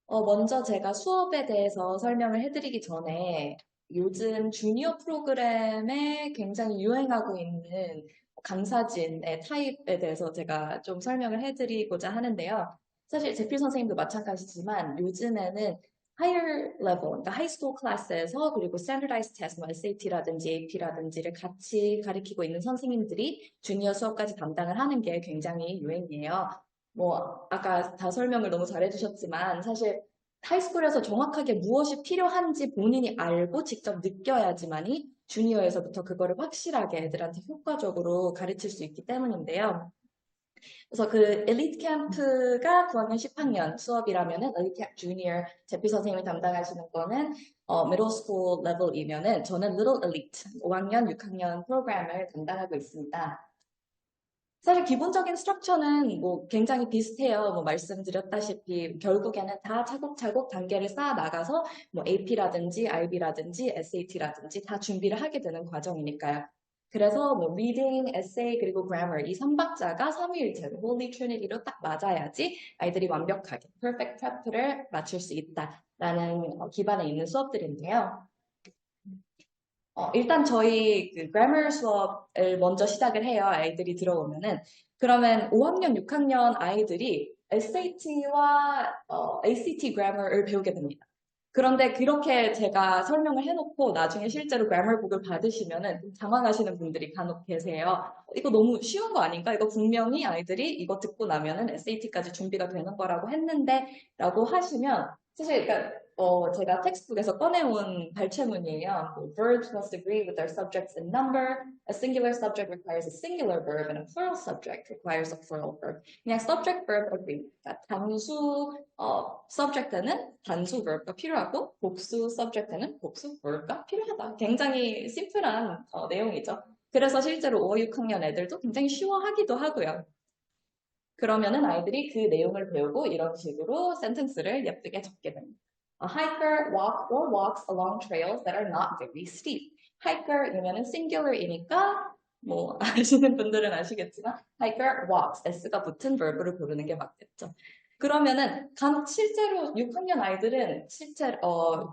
먼저 제가 수업에 대해서 설명을 해드리기 전에 요즘 주니어 프로그램에 굉장히 유행하고 있는 강사진의 타입에 대해서 제가 좀 설명을 해드리고자 하는데요. 사실 제필 선생님도 마찬가지지만 요즘에는 higher level, 그러니까 high school class에서 그리고 standardized test, 뭐 SAT라든지 AP라든지를 같이 가르치고 있는 선생님들이 주니어 수업까지 담당을 하는 게 굉장히 유행이에요. 뭐 아까 다 설명을 너무 잘해주셨지만 사실 하이스쿨에서 정확하게 무엇이 필요한지 본인이 알고 직접 느껴야지만이 주니어에서부터 그거를 확실하게 애들한테 효과적으로 가르칠 수 있기 때문인데요. 그래서 그 엘리트 캠프가 9학년 10학년 수업이라면은 엘리트 캠프 주니어 제피 선생님이 담당하시는 거는 middle school level이면은 저는 little elite 5학년 6학년 프로그램을 담당하고 있습니다. 사실 기본적인 스트럭처는 뭐 굉장히 비슷해요. 뭐 말씀드렸다시피 결국에는 다 차곡차곡 단계를 쌓아 나가서 뭐 AP라든지 IB라든지 SAT라든지 다 준비를 하게 되는 과정이니까요. 그래서 뭐 reading, essay 그리고 grammar 이 3박자가 삼위일체로 Holy Trinity로 딱 맞아야지 아이들이 완벽하게 perfect prep를 맞출 수 있다라는 기반에 있는 수업들인데요. 일단 저희 그 grammar 수업을 먼저 시작을 해요. 아이들이 들어오면은. 그러면 5학년, 6학년 아이들이 SAT와 ACT grammar을 배우게 됩니다. 그런데 그렇게 제가 설명을 해놓고 나중에 실제로 grammar 북을 받으시면은 당황하시는 분들이 간혹 계세요. 이거 너무 쉬운 거 아닌가? 이거 분명히 아이들이 이거 듣고 나면은 SAT까지 준비가 되는 거라고 했는데 라고 하시면 사실 그러니까 제가 텍스트북에서 꺼내온 발췌문이에요. Verbs must agree with their subjects in number. A singular subject requires a singular verb, and a plural subject requires a plural verb. 그냥 subject, verb, agree. 그러니까 단수 subject는 단수 verb가 필요하고 복수 subject는 복수 verb가 필요하다. 굉장히 심플한 내용이죠. 그래서 실제로 5, 6학년 애들도 굉장히 쉬워하기도 하고요. 그러면은 아이들이 그 내용을 배우고 이런 식으로 센텐스를 예쁘게 적게 됩니다. A hiker walks along trails that are not very steep. hiker이면은 singular이니까 뭐 아시는 분들은 아시겠지만 hiker walks s가 붙은 verb를 고르는 게 맞겠죠. 그러면은 실제로 6학년 아이들은 실제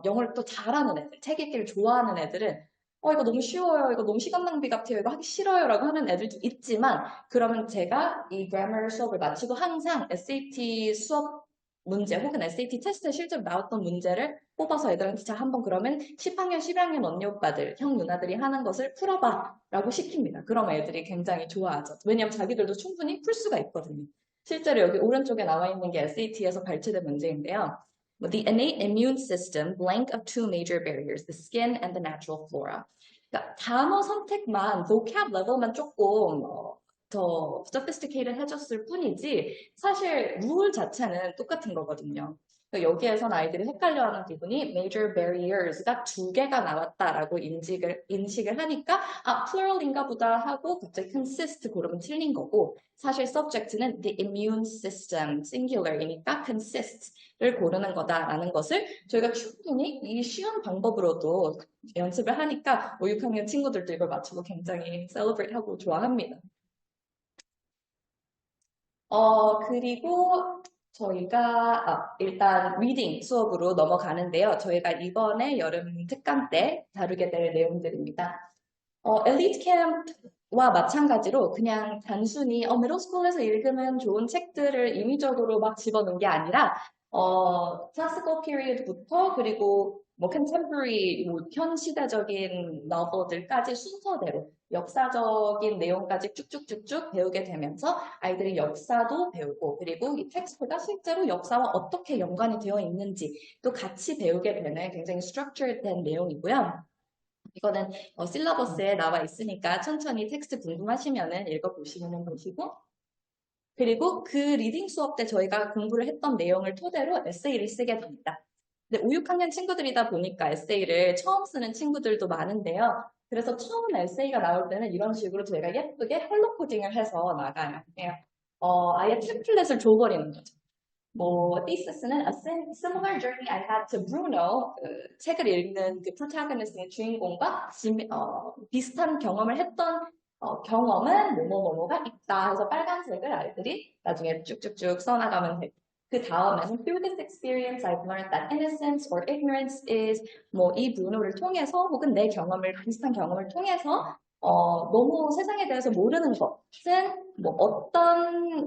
영어를 또 잘하는 애들, 책 읽기를 좋아하는 애들은 이거 너무 쉬워요. 이거 너무 시간 낭비 같아요. 이거 하기 싫어요. 라고 하는 애들도 있지만 그러면 제가 이 grammar 수업을 마치고 항상 SAT 수업 문제 혹은 SAT 테스트에 실제로 나왔던 문제를 뽑아서 애들한테 자 한번 그러면 10학년, 11학년 언니 오빠들, 형 누나들이 하는 것을 풀어봐 라고 시킵니다. 그러면 애들이 굉장히 좋아하죠. 왜냐하면 자기들도 충분히 풀 수가 있거든요. 실제로 여기 오른쪽에 나와 있는 게 SAT에서 발췌된 문제인데요. The innate immune system blank of two major barriers, the skin and the natural flora. 그러니까 단어 선택만, vocab level만 조금 더 sophisticated 해줬을 뿐이지 사실 룰 자체는 똑같은 거거든요. 여기에선 아이들이 헷갈려하는 부분이 major barriers가 2개가 나왔다라고 인식을 하니까 plural인가 보다 하고 갑자기 consist 고르면 틀린 거고 사실 subject는 the immune system singular이니까 consist를 고르는 거다라는 것을 저희가 충분히 이 쉬운 방법으로도 연습을 하니까 5, 6학년 친구들도 이걸 맞추고 굉장히 celebrate 하고 좋아합니다. 그리고 저희가 일단 리딩 수업으로 넘어가는데요. 저희가 이번에 여름 특강 때 다루게 될 내용들입니다. 엘리트 캠프와 마찬가지로 그냥 단순히 미들스쿨에서 읽으면 좋은 책들을 임의적으로 막 집어넣은 게 아니라 클래시컬 피리어드부터 그리고 뭐 컨템포러리 현 시대적인 너버들까지 순서대로 역사적인 내용까지 쭉쭉쭉쭉 배우게 되면서 아이들이 역사도 배우고 그리고 이 텍스트가 실제로 역사와 어떻게 연관이 되어 있는지 또 같이 배우게 되는 굉장히 스트럭처된 내용이고요. 이거는 실러버스에 나와 있으니까 천천히 텍스트 궁금하시면은 읽어보시면 보시고 그리고 그 리딩 수업 때 저희가 공부를 했던 내용을 토대로 에세이를 쓰게 됩니다. 근데 5, 6학년 친구들이다 보니까 에세이를 처음 쓰는 친구들도 많은데요. 그래서 처음 에세이가 나올 때는 이런 식으로 저희가 예쁘게 컬러 코딩을 해서 나가요. 아예 템플릿을 줘버리는 거죠. 뭐 thesis,는 A Similar Journey I Had to Bruno, 그 책을 읽는 그 프로타고니스트의 주인공과 비슷한 경험을 했던 경험은 뭐뭐뭐뭐가 있다 해서 빨간색을 아이들이 나중에 쭉쭉쭉 써나가면 돼요. 그 다음에는 Through this experience, I've learned that innocence or ignorance is 뭐 이 브루노를 통해서 혹은 내 경험을 비슷한 경험을 통해서 너무 세상에 대해서 모르는 것은 뭐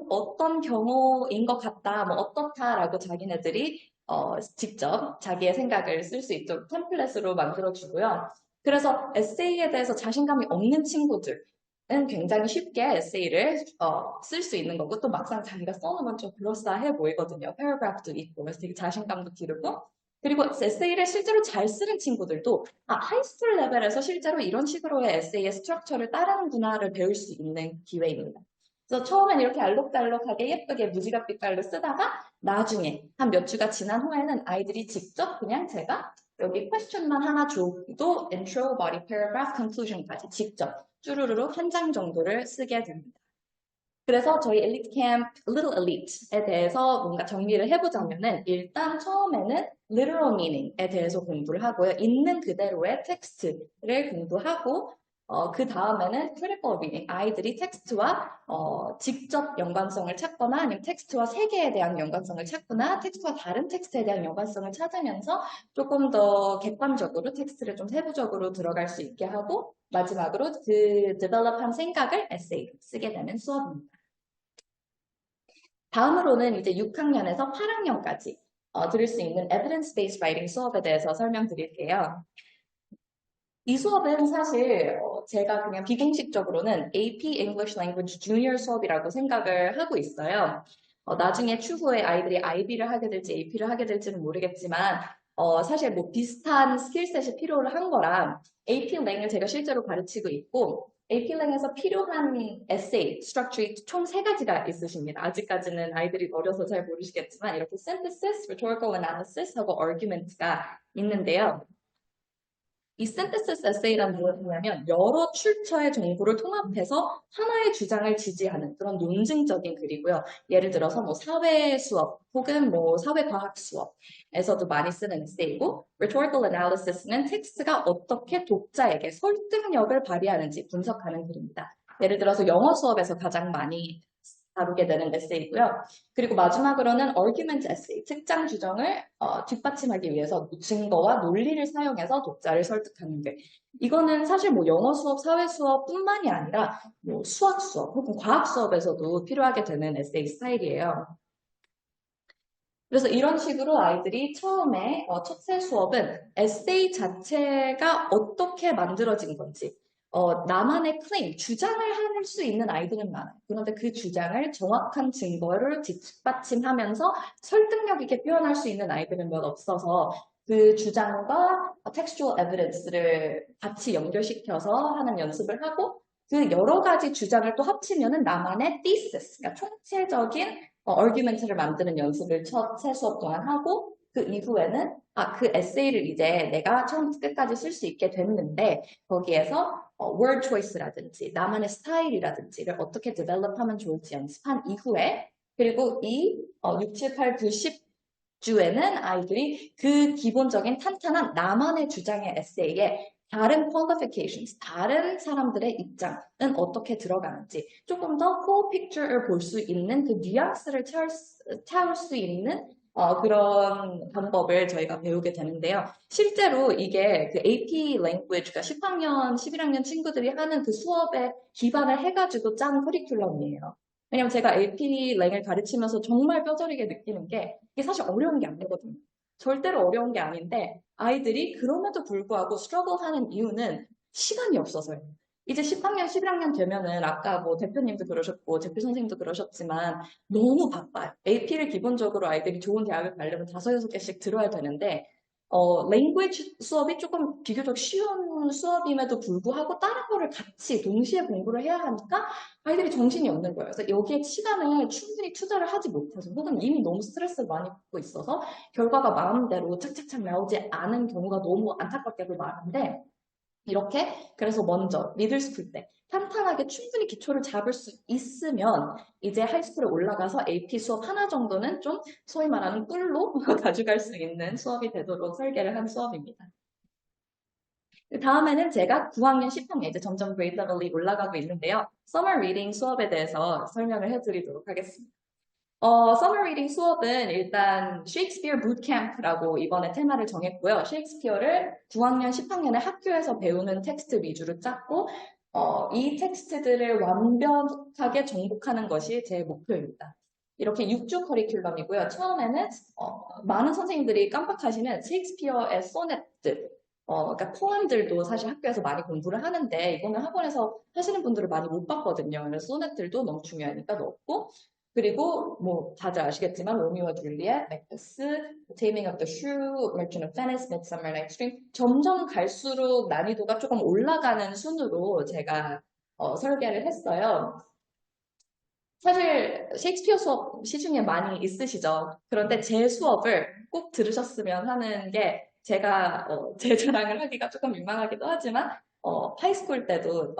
어떤 경우인 것 같다, 뭐 어떻다라고 자기네들이 직접 자기의 생각을 쓸 수 있도록 템플릿으로 만들어주고요. 그래서 에세이에 대해서 자신감이 없는 친구들은 굉장히 쉽게 에세이를 쓸 수 있는 거고 또 막상 자기가 써놓으면 좀 그럴싸해 보이거든요. 패러그래프도 있고 그래서 되게 자신감도 기르고 그리고 에세이를 실제로 잘 쓰는 친구들도 하이스쿨 레벨에서 실제로 이런 식으로의 에세이의 스트럭처를 따르는구나를 배울 수 있는 기회입니다. 그래서 처음엔 이렇게 알록달록하게 예쁘게 무지갯 빛깔로 쓰다가 나중에 한 몇 주가 지난 후에는 아이들이 직접 그냥 제가 여기 퀘스천만 하나 줘도 intro, body, paragraph, conclusion까지 직접 쭈루루루 한 장 정도를 쓰게 됩니다. 그래서 저희 엘리트 캠프 Little Elite에 대해서 뭔가 정리를 해보자면은 일단 처음에는 literal meaning에 대해서 공부를 하고요. 있는 그대로의 텍스트를 공부하고 그 다음에는 critical reading, 아이들이 텍스트와 직접 연관성을 찾거나 아니면 텍스트와 세계에 대한 연관성을 찾거나 텍스트와 다른 텍스트에 대한 연관성을 찾으면서 조금 더 객관적으로 텍스트를 좀 세부적으로 들어갈 수 있게 하고 마지막으로 그 develop한 생각을 에세이로 쓰게 되는 수업입니다. 다음으로는 이제 6학년에서 8학년까지 들을 수 있는 evidence-based writing 수업에 대해서 설명드릴게요. 이 수업은 사실 제가 그냥 비공식적으로는 AP English Language Junior 수업이라고 생각을 하고 있어요. 나중에 추후에 아이들이 IB를 하게 될지 AP를 하게 될지는 모르겠지만 사실 뭐 비슷한 스킬셋이 필요로 한 거랑 AP 랭을 제가 실제로 가르치고 있고 AP랭에서 필요한 에세이, 스트럭처이 총 3가지가 있으십니다. 아직까지는 아이들이 어려서 잘 모르시겠지만 이렇게 synthesis, rhetorical analysis 하고 argument가 있는데요. 이 synthesis essay란 뭐냐면 여러 출처의 정보를 통합해서 하나의 주장을 지지하는 그런 논증적인 글이고요. 예를 들어서 뭐 사회 수업 혹은 뭐 사회과학 수업에서도 많이 쓰는 에세이고 rhetorical analysis는 텍스트가 어떻게 독자에게 설득력을 발휘하는지 분석하는 글입니다. 예를 들어서 영어 수업에서 가장 많이 다루게 되는 에세이고요. 그리고 마지막으로는 argument essay, 특정 주장을 뒷받침하기 위해서 증거와 논리를 사용해서 독자를 설득하는 게 이거는 사실 뭐 영어 수업, 사회 수업뿐만이 아니라 뭐 수학 수업 혹은 과학 수업에서도 필요하게 되는 에세이 스타일이에요. 그래서 이런 식으로 아이들이 처음에 첫째 수업은 에세이 자체가 어떻게 만들어진 건지 나만의 클레임, 주장을 할 수 있는 아이들은 많아요. 그런데 그 주장을 정확한 증거를 뒷받침하면서 설득력 있게 표현할 수 있는 아이들은 몇 없어서 그 주장과 textual evidence를 같이 연결시켜서 하는 연습을 하고 그 여러 가지 주장을 또 합치면은 나만의 thesis, 그러니까 총체적인 argument를 만드는 연습을 첫째 수업 동안 하고 그 이후에는 그 에세이를 이제 내가 처음부터 끝까지 쓸 수 있게 됐는데 거기에서 word choice라든지 나만의 스타일이라든지를 어떻게 develop하면 좋을지 연습한 이후에 그리고 이 6, 7, 8, 9, 10주에는 아이들이 그 기본적인 탄탄한 나만의 주장의 에세이에 다른 qualifications, 다른 사람들의 입장은 어떻게 들어가는지 조금 더 whole picture를 볼 수 있는 그 뉘앙스를 채울 수 있는 그런 방법을 저희가 배우게 되는데요. 실제로 이게 그 AP language, 그러니까 10학년, 11학년 친구들이 하는 그 수업에 기반을 해가지고 짠 커리큘럼이에요. 왜냐면 제가 AP 랭을 가르치면서 정말 뼈저리게 느끼는 게 이게 사실 어려운 게 아니거든요. 절대로 어려운 게 아닌데 아이들이 그럼에도 불구하고 스트러글 하는 이유는 시간이 없어서요. 이제 10학년, 11학년 되면은 아까 뭐 대표님도 그러셨고 대표 선생님도 그러셨지만 너무 바빠요. AP를 기본적으로 아이들이 좋은 대학을 가려면 5-6개씩 들어야 되는데 language 수업이 조금 비교적 쉬운 수업임에도 불구하고 다른 거를 같이 동시에 공부를 해야 하니까 아이들이 정신이 없는 거예요. 그래서 여기에 시간을 충분히 투자를 하지 못해서 혹은 이미 너무 스트레스를 많이 받고 있어서 결과가 마음대로 착착착 나오지 않은 경우가 너무 안타깝게도 많은데 이렇게 그래서 먼저 미들스쿨 때 탄탄하게 충분히 기초를 잡을 수 있으면 이제 하이스쿨에 올라가서 AP 수업 하나 정도는 좀 소위 말하는 꿀로 가져갈 수 있는 수업이 되도록 설계를 한 수업입니다. 다음에는 제가 9학년, 10학년 이제 점점 그레이드 레벨이 올라가고 있는데요. Summer Reading 수업에 대해서 설명을 해드리도록 하겠습니다. Summer Reading 수업은 일단 셰익스피어 붓캠프라고 이번에 테마를 정했고요. 셰익스피어를 9학년, 10학년에 학교에서 배우는 텍스트 위주로 짰고 이 텍스트들을 완벽하게 정복하는 것이 제 목표입니다. 이렇게 6주 커리큘럼이고요. 처음에는 많은 선생님들이 깜빡하시는 셰익스피어의 소넷들, 그러니까 포엠들도 사실 학교에서 많이 공부를 하는데 이거는 학원에서 하시는 분들을 많이 못 봤거든요. 그래서 소넷들도 너무 중요하니까 넣었고 그리고 뭐 다들 아시겠지만 로미오와 줄리엣, 맥베스, Taming of the Shrew, Merchant of Venice, Midsummer Night's Dream 점점 갈수록 난이도가 조금 올라가는 순으로 제가 설계를 했어요. 사실 셰익스피어 수업 시중에 많이 있으시죠. 그런데 제 수업을 꼭 들으셨으면 하는 게 제가 제 자랑을 하기가 조금 민망하기도 하지만 하이스쿨 때도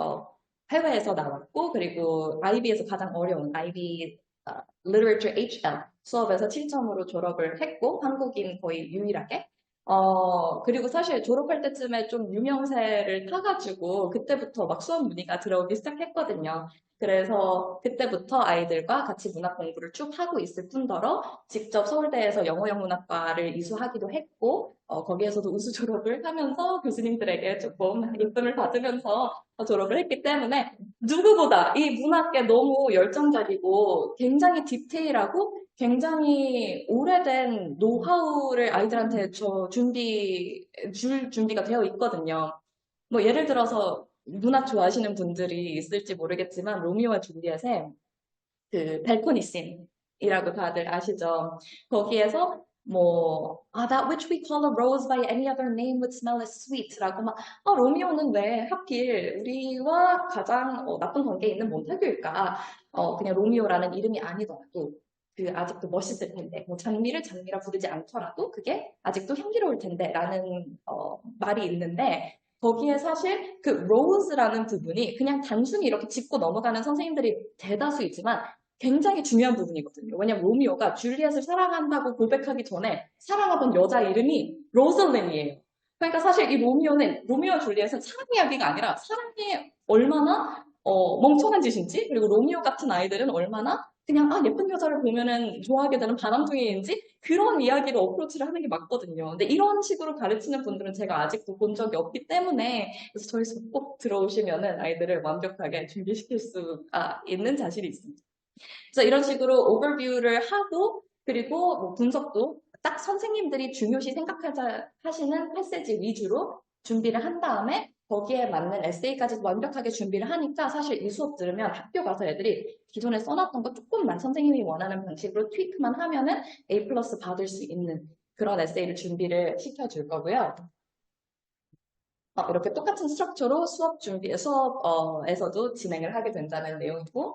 해외에서 나왔고 그리고 IB에서 가장 어려운 IB Literature HL 수업에서 7점으로 졸업을 했고 한국인 거의 유일하게 그리고 사실 졸업할 때쯤에 좀 유명세를 타가지고 그때부터 막 수업 문의가 들어오기 시작했거든요. 그래서 그때부터 아이들과 같이 문학 공부를 쭉 하고 있을 뿐더러 직접 서울대에서 영어영문학과를 이수하기도 했고 거기에서도 우수 졸업을 하면서 교수님들에게 조금 인품을 받으면서 졸업을 했기 때문에 누구보다 이 문학에 너무 열정적이고 굉장히 디테일하고 굉장히 오래된 노하우를 아이들한테 줄 준비가 되어 있거든요. 뭐 예를 들어서 문학 좋아하시는 분들이 있을지 모르겠지만 로미오와 줄리엣의 그 발코니 씬이라고 다들 아시죠? 거기에서 that which we call a rose by any other name would smell as sweet라고 막 로미오는 왜 하필 우리와 가장 나쁜 관계에 있는 몬타규일까? 그냥 로미오라는 이름이 아니더라도 그 아직도 멋있을 텐데 뭐 장미를 장미라 부르지 않더라도 그게 아직도 향기로울 텐데라는 말이 있는데 거기에 사실 그 rose라는 부분이 그냥 단순히 이렇게 짚고 넘어가는 선생님들이 대다수이지만 굉장히 중요한 부분이거든요. 왜냐면 로미오가 줄리엣을 사랑한다고 고백하기 전에 사랑하던 여자 이름이 로즐린이에요. 그러니까 사실 이 로미오와 줄리엣은 사랑 이야기가 아니라 사랑이 얼마나 멍청한 짓인지 그리고 로미오 같은 아이들은 얼마나 그냥 예쁜 여자를 보면은 좋아하게 되는 바람둥이인지 그런 이야기로 어프로치를 하는 게 맞거든요. 근데 이런 식으로 가르치는 분들은 제가 아직도 본 적이 없기 때문에 그래서 저희 수업 꼭 들어오시면은 아이들을 완벽하게 준비시킬 수가 있는 자신이 있습니다. 그래서 이런 식으로 오버뷰를 하고 그리고 뭐 분석도 딱 선생님들이 중요시 하시는 패세지 위주로 준비를 한 다음에 거기에 맞는 에세이까지 완벽하게 준비를 하니까 사실 이 수업 들으면 학교 가서 애들이 기존에 써놨던 거 조금만 선생님이 원하는 방식으로 트위크만 하면은 A+ 받을 수 있는 그런 에세이를 준비를 시켜줄 거고요. 이렇게 똑같은 스트럭처로 수업에서도 진행을 하게 된다는 내용이고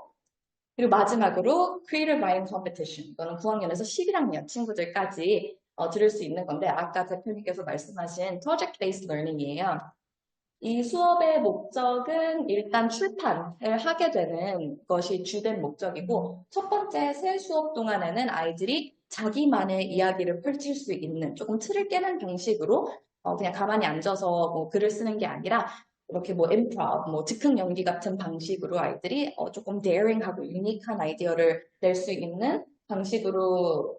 그리고 마지막으로 Creative Writing Competition. 이거는 9학년에서 11학년 친구들까지 들을 수 있는 건데 아까 대표님께서 말씀하신 Project Based Learning이에요. 이 수업의 목적은 일단 출판을 하게 되는 것이 주된 목적이고 첫 번째 세 수업 동안에는 아이들이 자기만의 이야기를 펼칠 수 있는 조금 틀을 깨는 방식으로 그냥 가만히 앉아서 뭐 글을 쓰는 게 아니라 이렇게 뭐 improv, 뭐 즉흥 연기 같은 방식으로 아이들이 조금 daring하고 유니크한 아이디어를 낼 수 있는 방식으로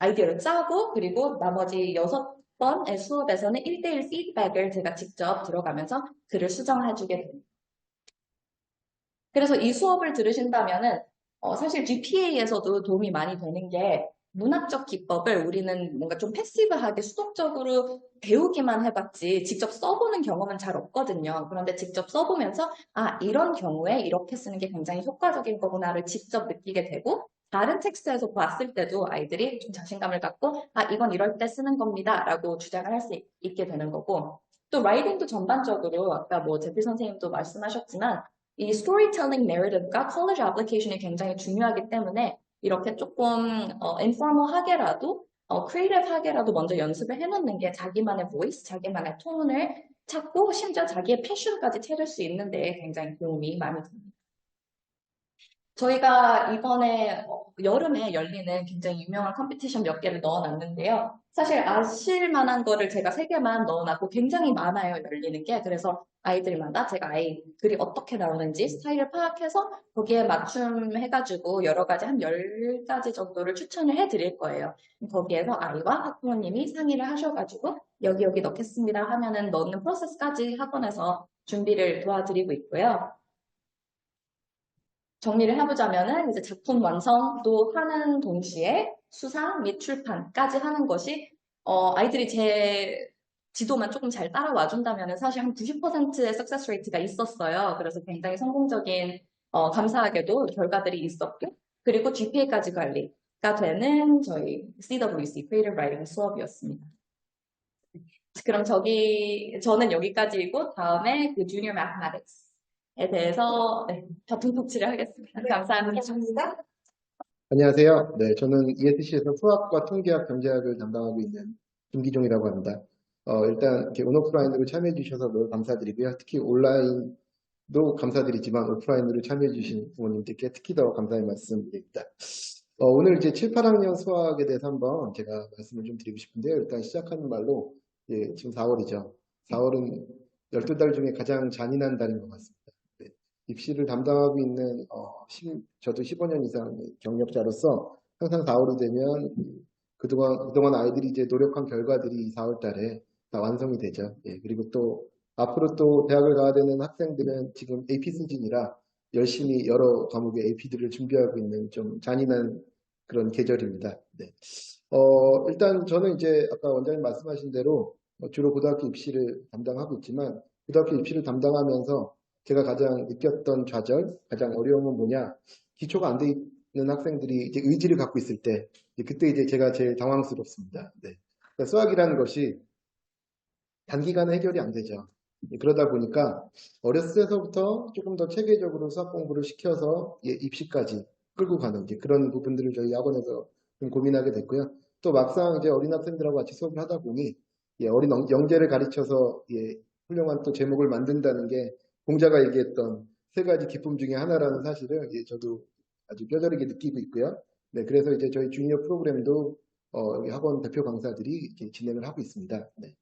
아이디어를 짜고 그리고 나머지 6번의 수업에서는 1대1 피드백을 제가 직접 들어가면서 글을 수정해주게 됩니다. 그래서 이 수업을 들으신다면은 사실 GPA에서도 도움이 많이 되는 게 문학적 기법을 우리는 뭔가 좀 패시브하게 수동적으로 배우기만 해봤지 직접 써보는 경험은 잘 없거든요. 그런데 직접 써보면서 이런 경우에 이렇게 쓰는 게 굉장히 효과적인 거구나를 직접 느끼게 되고 다른 텍스트에서 봤을 때도 아이들이 좀 자신감을 갖고 이건 이럴 때 쓰는 겁니다 라고 주장을 할 수 있게 되는 거고 또 라이팅도 전반적으로 아까 뭐 제피 선생님도 말씀하셨지만 이 스토리텔링 내러티브가 컬리지 애플리케이션이 굉장히 중요하기 때문에 이렇게 조금 인포멀하게라도 크리에이티브하게라도 먼저 연습을 해놓는 게 자기만의 보이스, 자기만의 톤을 찾고 심지어 자기의 패션까지 찾을 수 있는 데 굉장히 도움이 많이 됩니다. 저희가 이번에 여름에 열리는 굉장히 유명한 컴피티션 몇 개를 넣어놨는데요. 사실 아실 만한 거를 제가 3개만 넣어놨고 굉장히 많아요, 열리는 게. 그래서 아이들마다 제가 아이 글이 어떻게 나오는지 스타일을 파악해서 거기에 맞춤해가지고 여러 가지 한 10가지 정도를 추천을 해드릴 거예요. 거기에서 아이와 학부모님이 상의를 하셔가지고 여기 넣겠습니다 하면은 넣는 프로세스까지 학원에서 준비를 도와드리고 있고요. 정리를 해보자면은 이제 작품 완성도 하는 동시에 수상 및 출판까지 하는 것이 아이들이 제 지도만 조금 잘 따라와 준다면은 사실 한 90%의 석세스 레이트가 있었어요. 그래서 굉장히 성공적인 감사하게도 결과들이 있었고 그리고 GPA까지 관리가 되는 저희 CWC Creative Writing 수업이었습니다. 그럼 저는 여기까지이고 다음에 그 Junior Mathematics에 대해서 바통 터치를 하겠습니다. 감사합니다. 안녕하세요. 네, 저는 ESC에서 수학과 통계학, 경제학을 담당하고 있는 김기종이라고 합니다. 일단 이렇게 온오프라인으로 참여해 주셔서 너무 감사드리고요. 특히 온라인도 감사드리지만 오프라인으로 참여해 주신 부모님들께 특히 더 감사의 말씀드립니다. 오늘 이제 7, 8학년 수학에 대해서 한번 제가 말씀을 좀 드리고 싶은데요. 일단 시작하는 말로 지금 4월이죠. 4월은 12달 중에 가장 잔인한 달인 것 같습니다. 네, 입시를 담당하고 있는 저도 15년 이상 경력자로서 항상 4월이 되면 그동안 아이들이 이제 노력한 결과들이 4월 달에 다 완성이 되죠. 그리고 또 앞으로 또 대학을 가야 되는 학생들은 지금 AP 시즌이라 열심히 여러 과목의 AP들을 준비하고 있는 좀 잔인한 그런 계절입니다. 네. 일단 저는 이제 아까 원장님 말씀하신 대로 주로 고등학교 입시를 담당하고 있지만 고등학교 입시를 담당하면서 제가 가장 느꼈던 좌절, 가장 어려움은 뭐냐? 기초가 안 돼 있는 학생들이 이제 의지를 갖고 있을 때, 그때 이제 제가 제일 당황스럽습니다. 네. 그러니까 수학이라는 것이 단기간에 해결이 안 되죠. 그러다 보니까 어렸을 때서부터 조금 더 체계적으로 수학 공부를 시켜서 입시까지 끌고 가는 그런 부분들을 저희 학원에서 좀 고민하게 됐고요. 또 막상 이제 어린 학생들하고 같이 수업을 하다 보니 어린 영재를 가르쳐서 훌륭한 또 제목을 만든다는 게 공자가 얘기했던 3가지 기쁨 중에 하나라는 사실을 저도 아주 뼈저리게 느끼고 있고요. 네, 그래서 이제 저희 주니어 프로그램도 학원 대표 강사들이 이렇게 진행을 하고 있습니다. 네.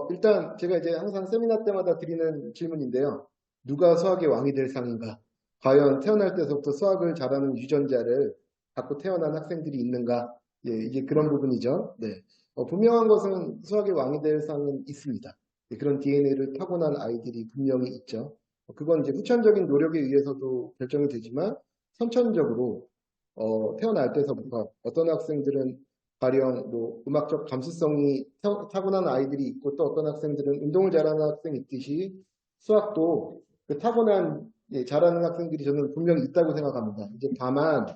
일단 제가 이제 항상 세미나 때마다 드리는 질문인데요. 누가 수학의 왕이 될 상인가? 과연 태어날 때서부터 수학을 잘하는 유전자를 갖고 태어난 학생들이 있는가? 이게 그런 부분이죠. 네. 분명한 것은 수학의 왕이 될 상은 있습니다. 그런 DNA를 타고난 아이들이 분명히 있죠. 그건 이제 후천적인 노력에 의해서도 결정이 되지만 선천적으로 태어날 때서부터 어떤 학생들은 가령 뭐 음악적 감수성이 타고난 아이들이 있고 또 어떤 학생들은 운동을 잘하는 학생이 있듯이 수학도 그 타고난 잘하는 학생들이 저는 분명히 있다고 생각합니다. 이제 다만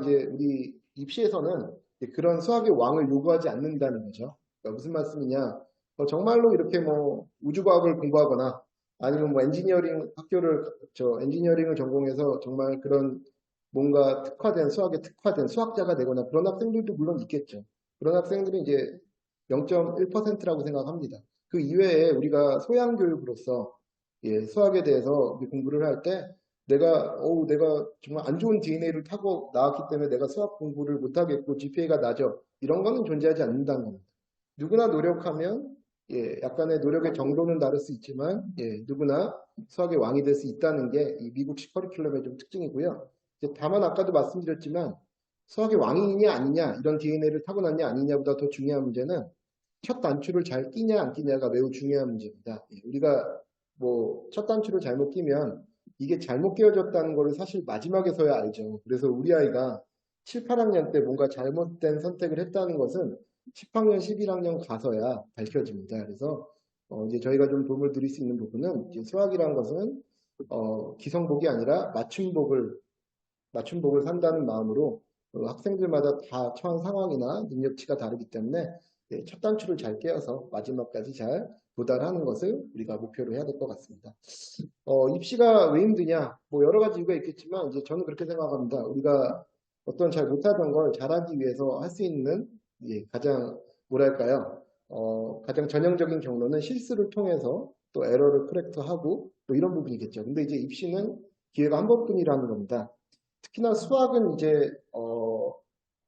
이제 우리 입시에서는 그런 수학의 왕을 요구하지 않는다는 거죠. 그러니까 무슨 말씀이냐? 정말로 이렇게 뭐 우주과학을 공부하거나 아니면 뭐 엔지니어링을 전공해서 정말 그런 뭔가 특화된 수학에 특화된 수학자가 되거나 그런 학생들도 물론 있겠죠. 그런 학생들은 이제 0.1%라고 생각합니다. 그 이외에 우리가 소양 교육으로서 수학에 대해서 공부를 할 때 내가 정말 안 좋은 DNA를 타고 나왔기 때문에 내가 수학 공부를 못하겠고 GPA가 낮아. 이런 거는 존재하지 않는다는 겁니다. 누구나 노력하면 약간의 노력의 정도는 다를 수 있지만 누구나 수학의 왕이 될 수 있다는 게 이 미국식 커리큘럼의 좀 특징이고요. 다만 아까도 말씀드렸지만 수학의 왕이냐 아니냐 이런 DNA를 타고났냐 아니냐보다 더 중요한 문제는 첫 단추를 잘 끼냐 안 끼냐가 매우 중요한 문제입니다. 우리가 뭐 첫 단추를 잘못 끼면 이게 잘못 끼워졌다는 것을 사실 마지막에서야 알죠. 그래서 우리 아이가 7, 8학년 때 뭔가 잘못된 선택을 했다는 것은 10학년, 11학년 가서야 밝혀집니다. 그래서 이제 저희가 좀 도움을 드릴 수 있는 부분은 이제 수학이라는 것은 기성복이 아니라 맞춤복을 산다는 마음으로 학생들마다 다 처한 상황이나 능력치가 다르기 때문에 첫 단추를 잘 깨어서 마지막까지 잘 도달하는 것을 우리가 목표로 해야 될 것 같습니다. 입시가 왜 힘드냐? 뭐 여러 가지 이유가 있겠지만 이제 저는 그렇게 생각합니다. 우리가 어떤 잘 못하던 걸 잘하기 위해서 할 수 있는 가장 뭐랄까요? 가장 전형적인 경로는 실수를 통해서 또 에러를 커렉트하고 또 이런 부분이겠죠. 근데 이제 입시는 기회가 한 번뿐이라는 겁니다. 특히나 수학은 이제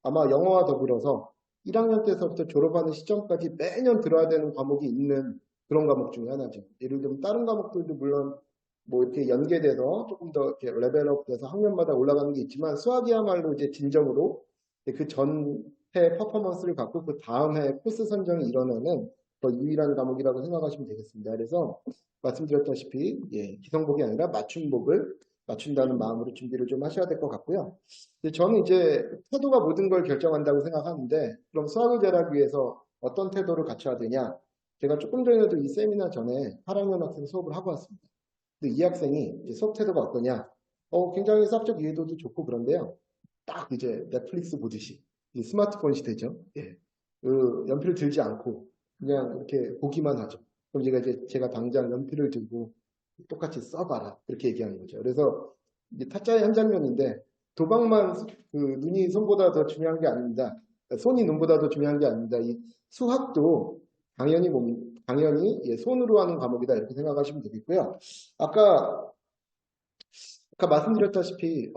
아마 영어와 더불어서 1학년 때서부터 졸업하는 시점까지 매년 들어야 되는 과목이 있는 그런 과목 중에 하나죠. 예를 들면 다른 과목들도 물론 뭐 이렇게 연계돼서 조금 더 이렇게 레벨업돼서 학년마다 올라가는 게 있지만 수학이야말로 이제 진정으로 그 전해 퍼포먼스를 갖고 그 다음 해 코스 선정이 일어나는 더 유일한 과목이라고 생각하시면 되겠습니다. 그래서 말씀드렸다시피 기성복이 아니라 맞춤복을 맞춘다는 마음으로 준비를 좀 하셔야 될 것 같고요. 저는 이제 태도가 모든 걸 결정한다고 생각하는데 그럼 수학을 잘하기 위해서 어떤 태도를 갖춰야 되냐? 제가 조금 전에도 이 세미나 전에 8학년 학생 수업을 하고 왔습니다. 근데 이 학생이 이제 수업 태도가 어떠냐? 굉장히 수학적 이해도도 좋고 그런데요. 딱 이제 넷플릭스 보듯이 스마트폰 시대죠. 연필을 들지 않고 그냥 이렇게 보기만 하죠. 그럼 제가 당장 연필을 들고 똑같이 써봐라 이렇게 얘기하는 거죠. 그래서 이제 타짜의 한 장면인데 도박만 눈이 손보다 더 중요한 게 아닙니다. 손이 눈보다 더 중요한 게 아닙니다. 이 수학도 당연히 손으로 하는 과목이다 이렇게 생각하시면 되겠고요. 아까 말씀드렸다시피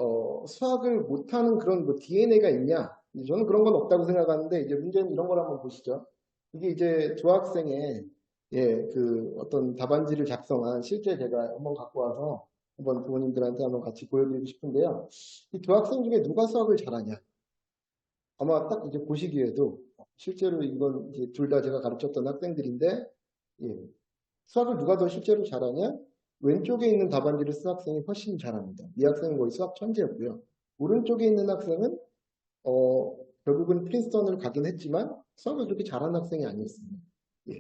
수학을 못하는 그런 뭐 DNA가 있냐? 저는 그런 건 없다고 생각하는데 이제 문제는 이런 걸 한번 보시죠. 이게 이제 조학생의 그 어떤 답안지를 작성한 실제 제가 한번 갖고 와서 한번 부모님들한테 한번 같이 보여드리고 싶은데요. 이 조학생 중에 누가 수학을 잘하냐? 아마 딱 이제 보시기에도 실제로 이건 이제 둘 다 제가 가르쳤던 학생들인데 수학을 누가 더 실제로 잘하냐? 왼쪽에 있는 답안지를 쓴 학생이 훨씬 잘합니다. 이 학생은 거의 수학 천재였고요. 오른쪽에 있는 학생은 결국은 프린스턴을 가긴 했지만 수학을 그렇게 잘하는 학생이 아니었습니다.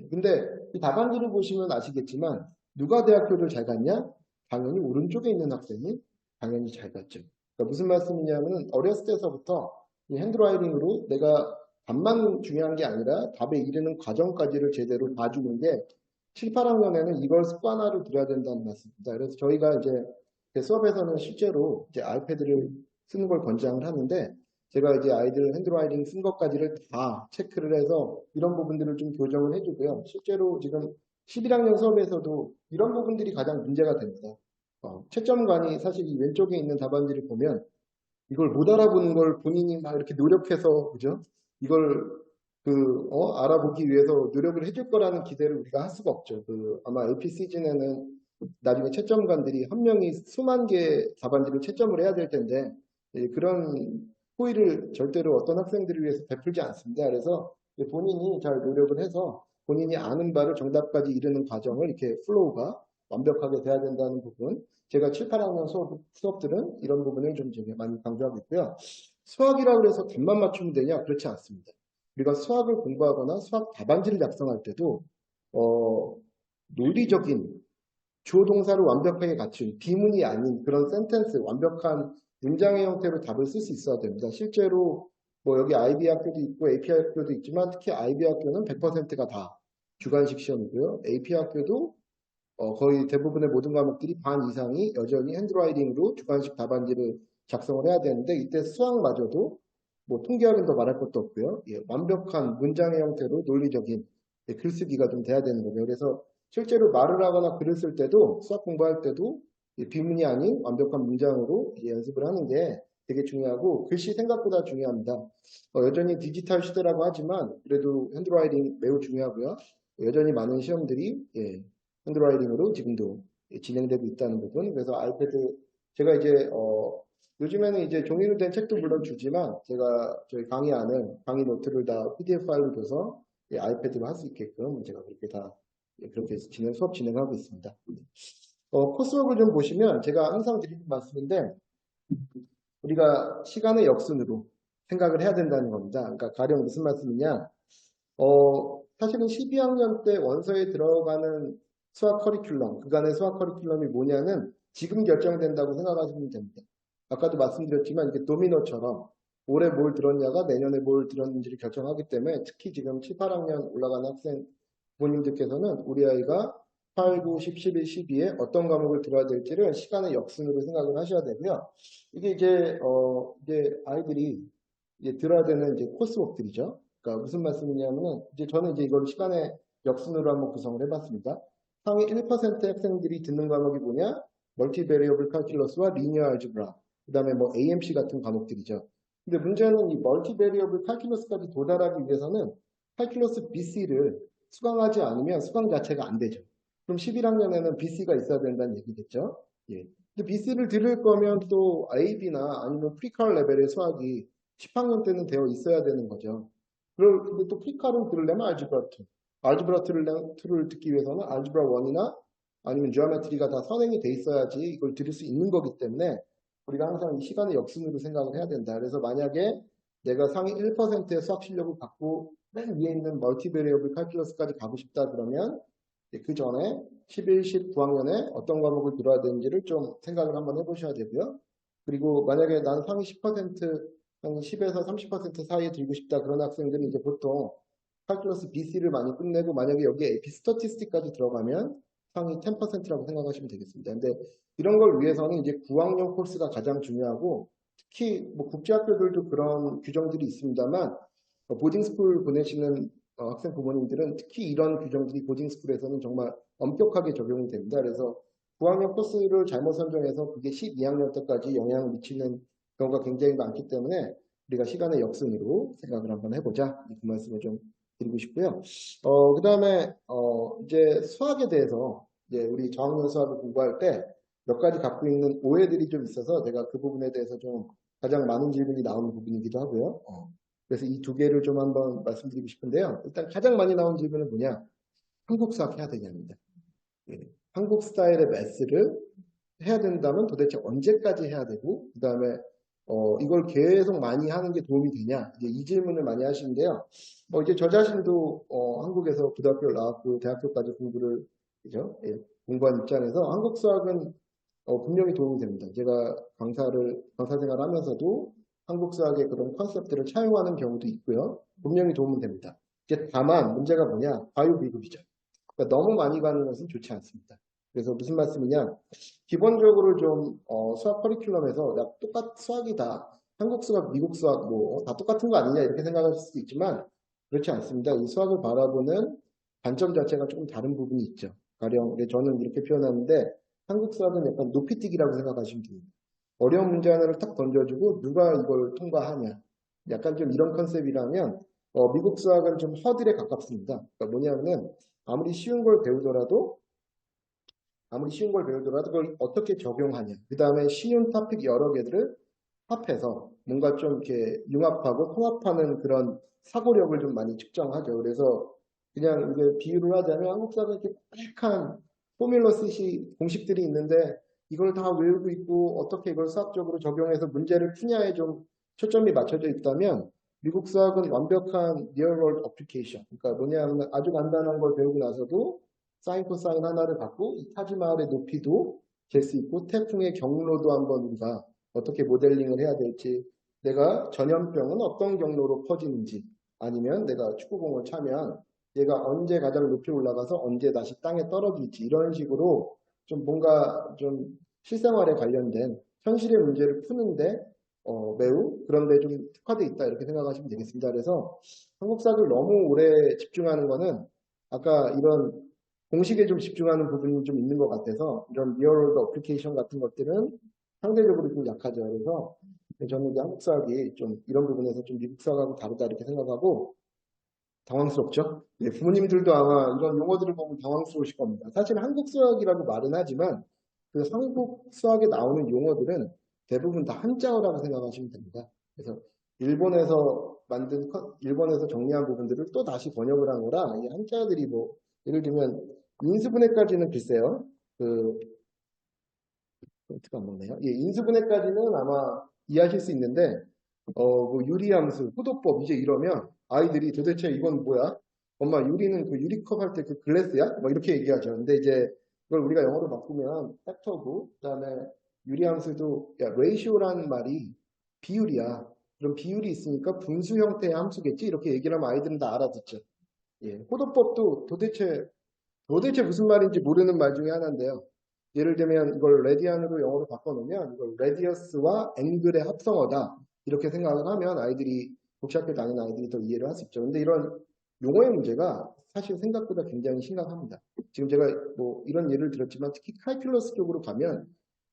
근데 이 답안지를 보시면 아시겠지만 누가 대학교를 잘 갔냐? 당연히 오른쪽에 있는 학생이 당연히 잘 갔죠. 그러니까 무슨 말씀이냐면 어렸을 때서부터 이 핸드라이팅으로 내가 답만 중요한 게 아니라 답에 이르는 과정까지를 제대로 봐주는 게 7, 8학년에는 이걸 습관화를 들여야 된다는 말씀입니다. 그래서 저희가 이제 수업에서는 실제로 이제 아이패드를 쓰는 걸 권장을 하는데 제가 이제 아이들 핸드라이팅 쓴 것까지를 다 체크를 해서 이런 부분들을 좀 교정을 해주고요. 실제로 지금 11학년 수업에서도 이런 부분들이 가장 문제가 됩니다. 채점관이 사실 이 왼쪽에 있는 답안지를 보면 이걸 못 알아보는 걸 본인이 막 이렇게 노력해서 그죠? 이걸 알아보기 위해서 노력을 해줄 거라는 기대를 우리가 할 수가 없죠. 아마 AP 시즌에는 나중에 채점관들이 한 명이 수만 개의 답안지를 채점을 해야 될 텐데 그런 호의를 절대로 어떤 학생들을 위해서 베풀지 않습니다. 그래서 본인이 잘 노력을 해서 본인이 아는 바를 정답까지 이르는 과정을 이렇게 플로우가 완벽하게 돼야 된다는 부분. 제가 7, 8학년 수업들은 이런 부분을 좀 많이 강조하고 있고요. 수학이라고 해서 답만 맞추면 되냐? 그렇지 않습니다. 우리가 수학을 공부하거나 수학 답안지를 작성할 때도 논리적인 주어 동사를 완벽하게 갖춘 비문이 아닌 그런 센텐스, 완벽한 문장의 형태로 답을 쓸 수 있어야 됩니다. 실제로 뭐 여기 IB 학교도 있고 AP 학교도 있지만 특히 IB 학교는 100%가 다 주관식 시험이고요. AP 학교도 거의 대부분의 모든 과목들이 반 이상이 여전히 핸드라이팅으로 주관식 답안지를 작성을 해야 되는데 이때 수학마저도 뭐 통계학은 더 말할 것도 없고요. 예, 완벽한 문장의 형태로 논리적인 예, 글쓰기가 좀 돼야 되는 거죠. 그래서 실제로 말을 하거나 글을 쓸 때도 수학 공부할 때도 예, 비문이 아닌 완벽한 문장으로 이제 연습을 하는 게 되게 중요하고 글씨 생각보다 중요합니다. 여전히 디지털 시대라고 하지만 그래도 핸드라이팅 매우 중요하고요. 여전히 많은 시험들이 예, 핸드라이팅으로 지금도 예, 진행되고 있다는 부분. 그래서 아이패드 제가 이제 요즘에는 이제 종이로 된 책도 물론 주지만 제가 저희 강의안을 강의 노트를 다 PDF 파일로 줘서 예, 아이패드로 할 수 있게끔 제가 그렇게 다 예, 그렇게 수업 진행하고 있습니다. 코스웍을 좀 보시면 제가 항상 드리는 말씀인데 우리가 시간의 역순으로 생각을 해야 된다는 겁니다. 그러니까 가령 무슨 말씀이냐? 사실은 12학년 때 원서에 들어가는 수학 커리큘럼, 그간의 수학 커리큘럼이 뭐냐는 지금 결정된다고 생각하시면 됩니다. 아까도 말씀드렸지만 이게 도미노처럼 올해 뭘 들었냐가 내년에 뭘 들었는지를 결정하기 때문에 특히 지금 7, 8학년 올라가는 학생 부모님들께서는 우리 아이가 8, 9, 10, 11, 12에 어떤 과목을 들어야 될지를 시간의 역순으로 생각을 하셔야 되고요. 이게 이제 아이들이 이제 들어야 되는 이제 코스웍들이죠. 그러니까 무슨 말씀이냐면은 이제 저는 이제 이걸 시간의 역순으로 한번 구성을 해봤습니다. 상위 1% 학생들이 듣는 과목이 뭐냐? 멀티베리어블 칼큘러스와 리니어 알지브라, 그다음에 뭐 AMC 같은 과목들이죠. 근데 문제는 이 멀티베리어블 칼큘러스까지 도달하기 위해서는 칼큘러스 BC를 수강하지 않으면 수강 자체가 안 되죠. 그럼 11학년에는 BC가 있어야 된다는 얘기겠죠. 예. 근데 BC를 들을 거면 또 AB나 아니면 프리칼 레벨의 수학이 10학년 때는 되어 있어야 되는 거죠. 근데 또 프리칼을 들으려면 알지브라 2. 알지브라 2를 듣기 위해서는 알지브라 1이나 아니면 지오메트리가 다 선행이 돼 있어야지 이걸 들을 수 있는 거기 때문에 우리가 항상 이 시간의 역순으로 생각을 해야 된다. 그래서 만약에 내가 상위 1%의 수학 실력을 갖고 맨 위에 있는 멀티베리어블 칼큘러스까지 가고 싶다 그러면 그 전에 11, 19학년에 어떤 과목을 들어야 되는지를 좀 생각을 한번 해보셔야 되고요. 그리고 만약에 나는 상위 10%, 한 10에서 30% 사이에 들고 싶다 그런 학생들은 이제 보통 칼큘러스 BC를 많이 끝내고 만약에 여기에 AP 스태티스틱까지 들어가면 상위 10%라고 생각하시면 되겠습니다. 근데 이런 걸 위해서는 이제 9학년 코र्스가 가장 중요하고 특히 뭐 국제학교들도 그런 규정들이 있습니다만 보딩스쿨 보내시는 학생 부모님들은 특히 이런 규정들이 보딩스쿨에서는 정말 엄격하게 적용이 됩니다. 그래서 9학년 코스를 잘못 선정해서 그게 12학년 때까지 영향을 미치는 경우가 굉장히 많기 때문에 우리가 시간의 역순으로 생각을 한번 해보자. 그 말씀을 좀 드리고 싶고요. 그 다음에 이제 수학에 대해서 이제 우리 저학년 수학을 공부할 때 몇 가지 갖고 있는 오해들이 좀 있어서 제가 그 부분에 대해서 좀 가장 많은 질문이 나오는 부분이기도 하고요. 그래서 이 두 개를 좀 한번 말씀드리고 싶은데요. 일단 가장 많이 나온 질문은 뭐냐? 한국 수학 해야 되냐입니다. 예. 한국 스타일의 매스를 해야 된다면 도대체 언제까지 해야 되고, 그 다음에 이걸 계속 많이 하는 게 도움이 되냐? 이제 이 질문을 많이 하시는데요. 이제 저 자신도 한국에서 고등학교를 나왔고 대학교까지 공부를 그죠? 예, 공부한 입장에서 한국 수학은 분명히 도움이 됩니다. 제가 강사 생활을 하면서도 한국 수학의 그런 컨셉들을 차용하는 경우도 있고요. 분명히 도움은 됩니다. 이제 다만 문제가 뭐냐? 과유비급이죠. 그러니까 너무 많이 가는 것은 좋지 않습니다. 그래서 무슨 말씀이냐? 기본적으로 좀 수학 커리큘럼에서 야, 수학이다. 한국 수학, 미국 수학 뭐 다 똑같은 거 아니냐 이렇게 생각하실 수도 있지만 그렇지 않습니다. 이 수학을 바라보는 관점 자체가 조금 다른 부분이 있죠. 가령 저는 이렇게 표현하는데 한국 수학은 약간 높이뛰기라고 생각하시면 됩니다. 어려운 문제 하나를 딱 던져주고 누가 이걸 통과하냐. 약간 좀 이런 컨셉이라면 미국 수학은 좀 허들에 가깝습니다. 그러니까 뭐냐면은 아무리 쉬운 걸 배우더라도 그걸 어떻게 적용하냐. 그 다음에 쉬운 토픽 여러 개들을 합해서 뭔가 좀 이렇게 융합하고 통합하는 그런 사고력을 좀 많이 측정하죠. 그래서 그냥 이게 비유를 하자면 한국 수학은 이렇게 빽한 포뮬러 쓰시 공식들이 있는데 이걸 다 외우고 있고 어떻게 이걸 수학적으로 적용해서 문제를 푸냐에 좀 초점이 맞춰져 있다면 미국 수학은 완벽한 리얼 월드 어플리케이션. 그러니까 뭐냐면 아주 간단한 걸 배우고 나서도 사인 코사인 하나를 갖고 이 타지마할의 높이도 잴 수 있고 태풍의 경로도 한번 우리가 어떻게 모델링을 해야 될지 내가 전염병은 어떤 경로로 퍼지는지 아니면 내가 축구공을 차면 얘가 언제 가장 높이 올라가서 언제 다시 땅에 떨어질지 이런 식으로 좀 뭔가 좀 실생활에 관련된 현실의 문제를 푸는데 매우 그런데 좀 특화되어 있다 이렇게 생각하시면 되겠습니다. 그래서 한국 수학을 너무 오래 집중하는 거는 아까 이런 공식에 좀 집중하는 부분이 좀 있는 것 같아서 이런 리얼월드 어플리케이션 같은 것들은 상대적으로 좀 약하죠. 그래서 저는 이제 한국 수학이 좀 이런 부분에서 좀 미국 수학하고 다르다 이렇게 생각하고 당황스럽죠? 예, 부모님들도 아마 이런 용어들을 보면 당황스러우실 겁니다. 사실 한국 수학이라고 말은 하지만 그 한국 수학에 나오는 용어들은 대부분 다 한자어라고 생각하시면 됩니다. 그래서 일본에서 정리한 부분들을 또 다시 번역을 한 거라 이 한자들이 뭐 예를 들면 인수분해까지는 글쎄요. 어떻게 안 먹네요. 예, 인수분해까지는 아마 이해하실 수 있는데 뭐 유리함수, 호도법 이제 이러면 아이들이 도대체 이건 뭐야? 엄마 유리는 그 유리컵 할 때 그 글래스야? 뭐 이렇게 얘기하죠. 근데 이제 그걸 우리가 영어로 바꾸면 팩터고 그다음에 유리함수도 야 레이쇼라는 말이 비율이야. 그럼 비율이 있으니까 분수 형태의 함수겠지? 이렇게 얘기를 하면 아이들은 다 알아듣죠. 예, 호도법도 도대체 무슨 말인지 모르는 말 중에 하나인데요. 예를 들면 이걸 레디안으로 영어로 바꿔놓으면 이걸 레디어스와 앵글의 합성어다. 이렇게 생각을 하면 아이들이 복시학교 다니는 아이들이 더 이해를 할 수 있죠. 근데 이런 용어의 문제가 사실 생각보다 굉장히 심각합니다. 지금 제가 뭐 이런 예를 들었지만 특히 칼큘러스 쪽으로 가면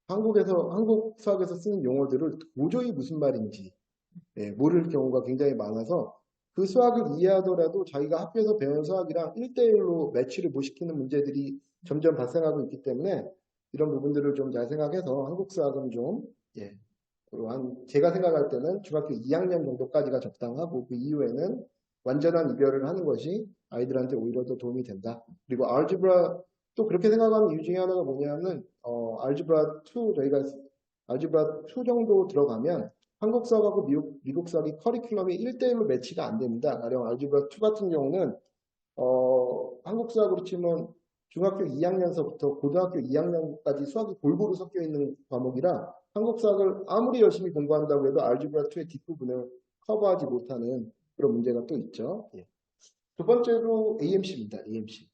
한국 수학에서 쓰는 용어들을 도저히 무슨 말인지 모를 경우가 굉장히 많아서 그 수학을 이해하더라도 자기가 학교에서 배운 수학이랑 1대1로 매치를 못 시키는 문제들이 점점 발생하고 있기 때문에 이런 부분들을 좀 잘 생각해서 한국 수학은 좀 제가 생각할 때는 중학교 2학년 정도까지가 적당하고 그 이후에는 완전한 이별을 하는 것이 아이들한테 오히려 더 도움이 된다. 그리고 알gebra 또 그렇게 생각하는 이유 중에 하나가 뭐냐면 알gebra 2 저희가 알gebra 2 정도 들어가면 한국 수학하고 미국 수학이 커리큘럼이 1대1로 매치가 안 됩니다. 가령 알gebra 2 같은 경우는 한국 수학으로 치면 중학교 2학년서부터 고등학교 2학년까지 수학이 골고루 섞여 있는 과목이라 한국 수학을 아무리 열심히 공부한다고 해도 알gebra 2의 뒷부분을 커버하지 못하는 그런 문제가 또 있죠. 예. 두 번째로 AMC입니다. AMC.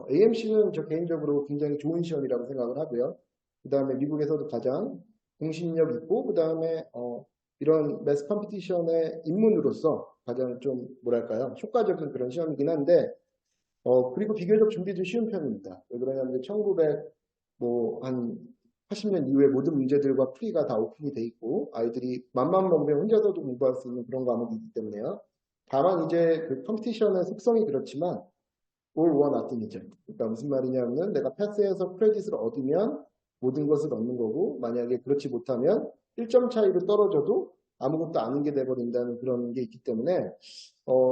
AMC는 저 개인적으로 굉장히 좋은 시험이라고 생각을 하고요. 그 다음에 미국에서도 가장 공신력 있고, 그 다음에 이런 매스 컴피티션의 입문으로서 가장 좀 뭐랄까요 효과적인 그런 시험이긴 한데 그리고 비교적 준비도 쉬운 편입니다. 왜 그러냐면 1900한 80년 이후에 모든 문제들과 풀이가 다 오픈이 돼 있고 아이들이 맘만 먹으면 혼자서도 공부할 수 있는 그런 과목이기 때문에요. 다만 이제 그 컴피티션의 속성이 그렇지만 all or nothing이죠. 그러니까 무슨 말이냐면 내가 패스해서 크레딧을 얻으면 모든 것을 얻는 거고 만약에 그렇지 못하면 1점 차이로 떨어져도 아무것도 아닌 게 돼버린다는 그런 게 있기 때문에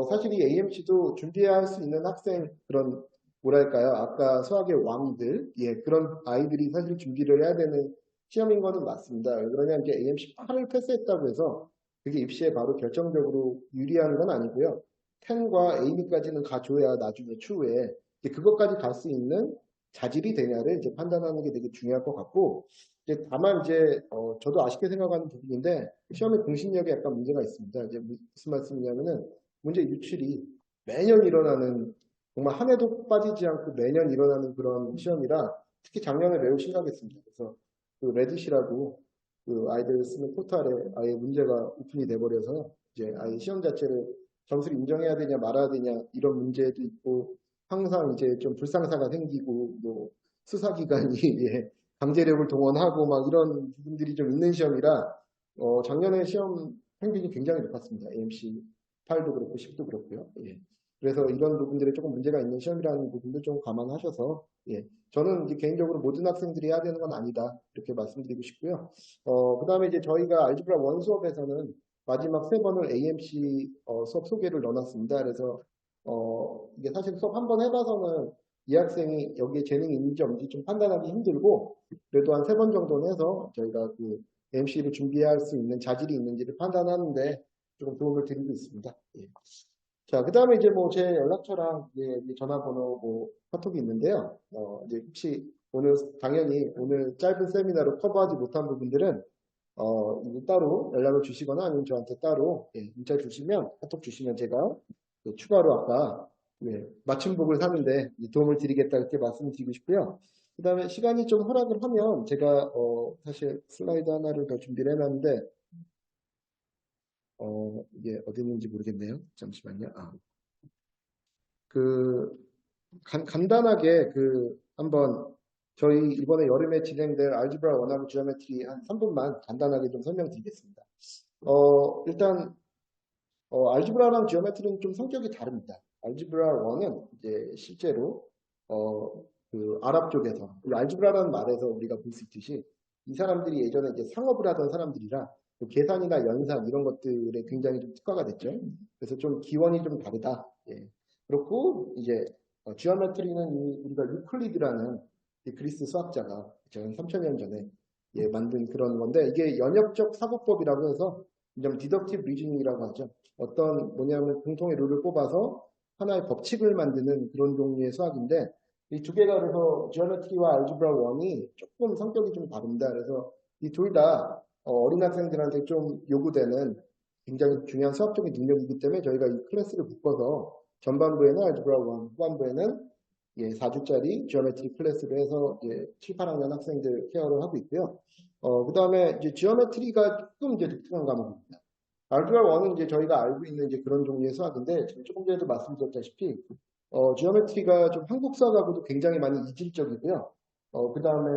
사실 이 AMC도 준비할 수 있는 학생 그런 뭐랄까요 아까 수학의 왕들 그런 아이들이 사실 준비를 해야 되는 시험인 거는 맞습니다. 그러면 이제 AMC 8을 패스했다고 해서 그게 입시에 바로 결정적으로 유리한 건 아니고요. 10과 A까지는 가줘야 나중에 추후에 그것까지 갈 수 있는 자질이 되냐를 이제 판단하는 게 되게 중요할 것 같고 다만 이제 저도 아쉽게 생각하는 부분인데 시험의 공신력에 약간 문제가 있습니다. 이제 무슨 말씀이냐면은 문제 유출이 매년 일어나는 정말 한 해도 빠지지 않고 매년 일어나는 그런 시험이라 특히 작년에 매우 심각했습니다. 그래서 그 레딧이라고 그 아이들 쓰는 포털에 아예 문제가 오픈이 돼버려서 이제 아예 시험 자체를 점수를 인정해야 되냐 말아야 되냐 이런 문제도 있고 항상 이제 좀 불상사가 생기고 뭐 수사기관이 강제력을 동원하고 막 이런 부분들이 좀 있는 시험이라 작년에 시험 평균이 굉장히 높았습니다. AMC 8도 그렇고 10도 그렇고요. 그래서 이런 부분들에 조금 문제가 있는 시험이라는 부분도 좀 감안하셔서 저는 이제 개인적으로 모든 학생들이 해야 되는 건 아니다 이렇게 말씀드리고 싶고요. 그 다음에 이제 저희가 알gebra 1 수업에서는 마지막 3번을 AMC 수업 소개를 넣어놨습니다. 그래서 이게 사실 수업 한 번 해봐서는 이 학생이 여기에 재능이 있는지 없는지 좀 판단하기 힘들고 그래도 한 3번 정도는 해서 저희가 그 AMC를 준비할 수 있는 자질이 있는지를 판단하는데 조금 도움을 드리고 있습니다. 자, 그 다음에 이제 뭐 제 연락처랑 전화번호 뭐 카톡이 있는데요. 이제 혹시 당연히 오늘 짧은 세미나로 커버하지 못한 부분들은 따로 연락을 주시거나 아니면 저한테 따로 문자 주시면 카톡 주시면 제가 추가로 아까 맞춤복을 사는데 도움을 드리겠다 이렇게 말씀드리고 싶고요. 그다음에 시간이 좀 허락을 하면 제가 사실 슬라이드 하나를 더 준비를 해놨는데 이게 어디 있는지 모르겠네요. 잠시만요. 간단하게 한번 저희 이번에 여름에 진행될 알지브라 원하고 지오메트리 한 3분만 간단하게 좀 설명드리겠습니다. 일단 알지브라랑 지오메트리는 좀 성격이 다릅니다. 알지브라 1은 이제 실제로 아랍 쪽에서 이 알지브라라는 말에서 우리가 볼 수 있듯이 이 사람들이 예전에 이제 상업을 하던 사람들이라 계산이나 연산 이런 것들에 굉장히 좀 특화가 됐죠. 그래서 좀 기원이 좀 다르다. 예. 그렇고 이제 지오메트리는 우리가 유클리드라는 이 그리스 수학자가 한 3000년 전에 만든 그런 건데 이게 연역적 사고법이라고 해서 좀 디덕티브 리즈닝이라고 하죠. 뭐냐면 공통의 룰을 뽑아서 하나의 법칙을 만드는 그런 종류의 수학인데 이 두 개가 그래서 지오메트리와 알지브라 1이 조금 성격이 좀 다릅니다. 그래서 이 둘 다 어린 학생들한테 좀 요구되는 굉장히 중요한 수학적인 능력이기 때문에 저희가 이 클래스를 묶어서 전반부에는 알지브라 1, 후반부에는 4주짜리 지오메트리 클래스를 해서 7, 8학년 학생들 케어를 하고 있고요. 그 다음에 이제 지오메트리가 조금 이제 독특한 과목입니다. 알지브라 1은 이제 저희가 알고 있는 이제 그런 종류의 수학인데 지금 조금 전에도 말씀드렸다시피 지오메트리가 좀 한국 수학하고도 굉장히 많이 이질적이고요. 그 다음에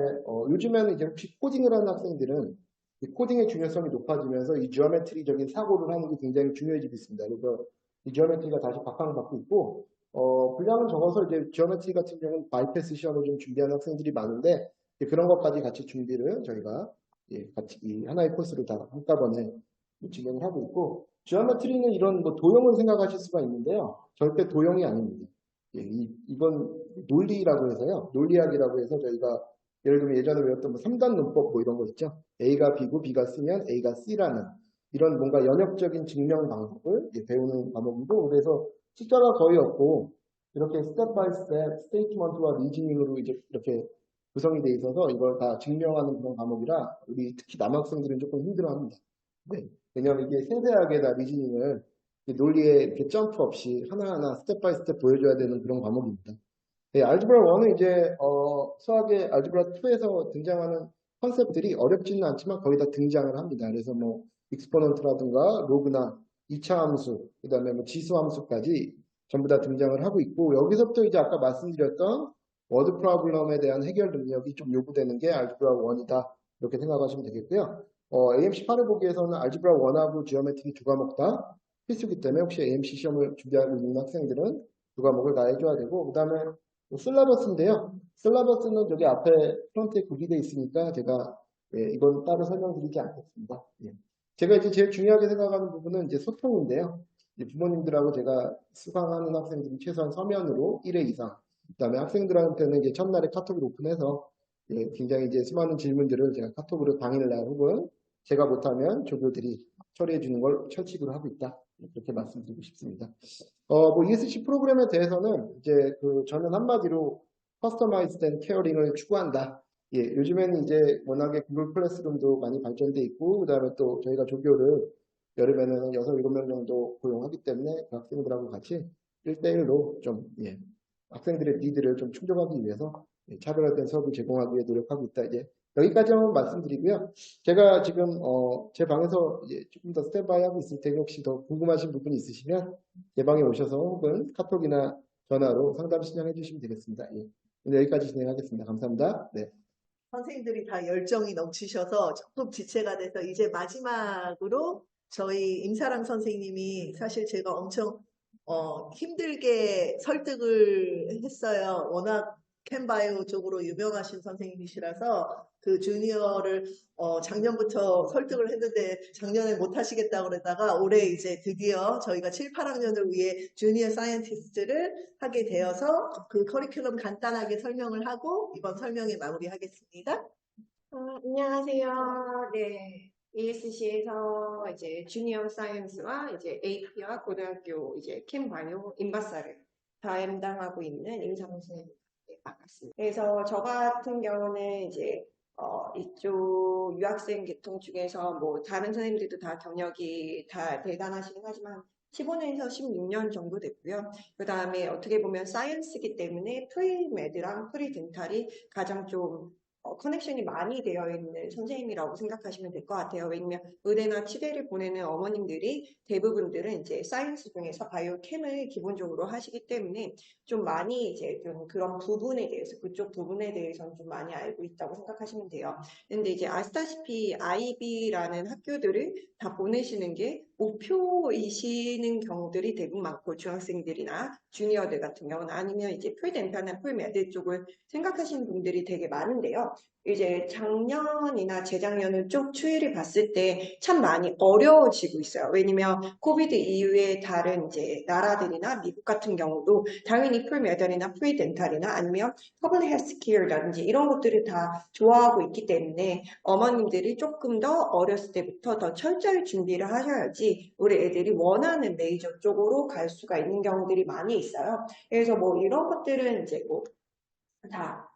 요즘에는 이제 혹시 코딩을 하는 학생들은 이 코딩의 중요성이 높아지면서 이 지오메트리적인 사고를 하는 게 굉장히 중요해지고 있습니다. 그래서 이 지오메트리가 다시 박강받고 있고 분량은 적어서 이제 지오메트리 같은 경우는 바이패스 시험을 좀 준비하는 학생들이 많은데 그런 것까지 같이 준비를 저희가 같이 이 하나의 코스를 다 한꺼번에 진행을 하고 있고 지오메트리는 이런 뭐 도형을 생각하실 수가 있는데요. 절대 도형이 아닙니다. 이건 논리라고 해서요. 논리학이라고 해서 저희가 예를 들면 예전에 배웠던 뭐 3단 논법 뭐 이런 거 있죠. A가 B고 B가 C면 A가 C라는 이런 뭔가 연역적인 증명 방법을 배우는 과목이고 그래서 숫자가 거의 없고 이렇게 스텝 바이 스텝 스테이트먼트와 리즈닝으로 이제 이렇게 구성이 돼 있어서 이걸 다 증명하는 그런 과목이라 우리 특히 남학생들은 조금 힘들어합니다. 네. 왜냐하면 이게 세세하게 다 리즈닝을 논리에 이렇게 점프 없이 하나하나 스텝 바이 스텝 보여줘야 되는 그런 과목입니다. 네, 알지브라 1은 이제 수학의 알지브라 2에서 등장하는 컨셉들이 어렵지는 않지만 거의 다 등장을 합니다. 그래서 뭐 익스포넌트라든가 로그나 2차 함수, 그 다음에 뭐 지수 함수까지 전부 다 등장을 하고 있고 여기서부터 이제 아까 말씀드렸던 워드 프로블럼에 대한 해결 능력이 좀 요구되는 게 알지브라 1이다. 이렇게 생각하시면 되겠고요. AMC 8회 보기에서는 알지브라 1하고 지오메트리 두 과목 다 필수기 때문에 혹시 AMC 시험을 준비하고 있는 학생들은 두 과목을 다 해줘야 되고 그 다음에 슬라버스인데요. 슬라버스는 저기 앞에 프론트에 구비되어 있으니까 제가 이건 따로 설명드리지 않겠습니다. 제가 이제 제일 중요하게 생각하는 부분은 이제 소통인데요. 이제 부모님들하고 제가 수강하는 학생들이 최소한 서면으로 1회 이상, 그다음에 학생들한테는 이제 첫날에 카톡을 오픈해서 굉장히 이제 수많은 질문들을 제가 카톡으로 당일날 혹은 제가 못하면 조교들이 처리해 주는 걸 철칙으로 하고 있다. 이렇게 말씀드리고 싶습니다. 뭐 ESC 프로그램에 대해서는 이제 저는 한마디로 커스터마이즈된 케어링을 추구한다. 요즘에는 이제 워낙에 구글 클래스룸도 많이 발전돼 있고 그다음에 또 저희가 조교를 여름에는 6, 7명 정도 고용하기 때문에 그 학생들하고 같이 1대1로 좀 학생들의 니드를 좀 충족하기 위해서 차별화된 수업을 제공하기 위해 노력하고 있다. 이제 여기까지만 말씀드리고요. 제가 지금 제 방에서 이제 조금 더 스탠바이 하고 있을 테니 혹시 더 궁금하신 부분이 있으시면 제 방에 오셔서 혹은 카톡이나 전화로 상담 신청해 주시면 되겠습니다. 오늘 여기까지 진행하겠습니다. 감사합니다. 네. 선생님들이 다 열정이 넘치셔서 조금 지체가 돼서 이제 마지막으로 저희 임사랑 선생님이 사실 제가 엄청 힘들게 설득을 했어요. 워낙 캔바이오 쪽으로 유명하신 선생님이시라서 그 주니어를 작년부터 설득을 했는데 작년에 못 하시겠다고 그러다가 올해 이제 드디어 저희가 7, 8학년을 위해 주니어 사이언티스트를 하게 되어서 그 커리큘럼 간단하게 설명을 하고 이번 설명에 마무리하겠습니다. 안녕하세요. 네. ESC에서 이제 주니어 사이언스와 이제 AP와 고등학교 이제 캠바이오 인바사를 담당하고 있는 임상훈 선생님. 네, 반갑습니다. 그래서 저 같은 경우는 이제 이쪽 유학생 계통 중에서 뭐 다른 선생님들도 다 경력이 다 대단하시긴 하지만 15년에서 16년 정도 됐고요. 그 다음에 어떻게 보면 사이언스이기 때문에 프리메드랑 프리덴탈이 가장 좀 커넥션이 많이 되어 있는 선생님이라고 생각하시면 될 것 같아요. 왜냐면 의대나 치대를 보내는 어머님들이 대부분들은 이제 사이언스 중에서 바이오캠을 기본적으로 하시기 때문에 좀 많이 이제 좀 그런 부분에 대해서 그쪽 부분에 대해서는 좀 많이 알고 있다고 생각하시면 돼요. 근데 이제 아시다시피 IB라는 학교들을 다 보내시는 게 목표이시는 경우들이 대부분 많고 중학생들이나 주니어들 같은 경우는 아니면 이제 풀덴탈이나 풀메드 쪽을 생각하시는 분들이 되게 많은데요. 이제 작년이나 재작년을 쭉 추이를 봤을 때 참 많이 어려워지고 있어요. 왜냐면 코비드 이후에 다른 이제 나라들이나 미국 같은 경우도 당연히 풀메달이나 프리덴탈이나 아니면 퍼블릭 헬스케어라든지 이런 것들을 다 좋아하고 있기 때문에 어머님들이 조금 더 어렸을 때부터 더 철저히 준비를 하셔야지 우리 애들이 원하는 메이저 쪽으로 갈 수가 있는 경우들이 많이 있어요. 그래서 뭐 이런 것들은 이제 뭐 다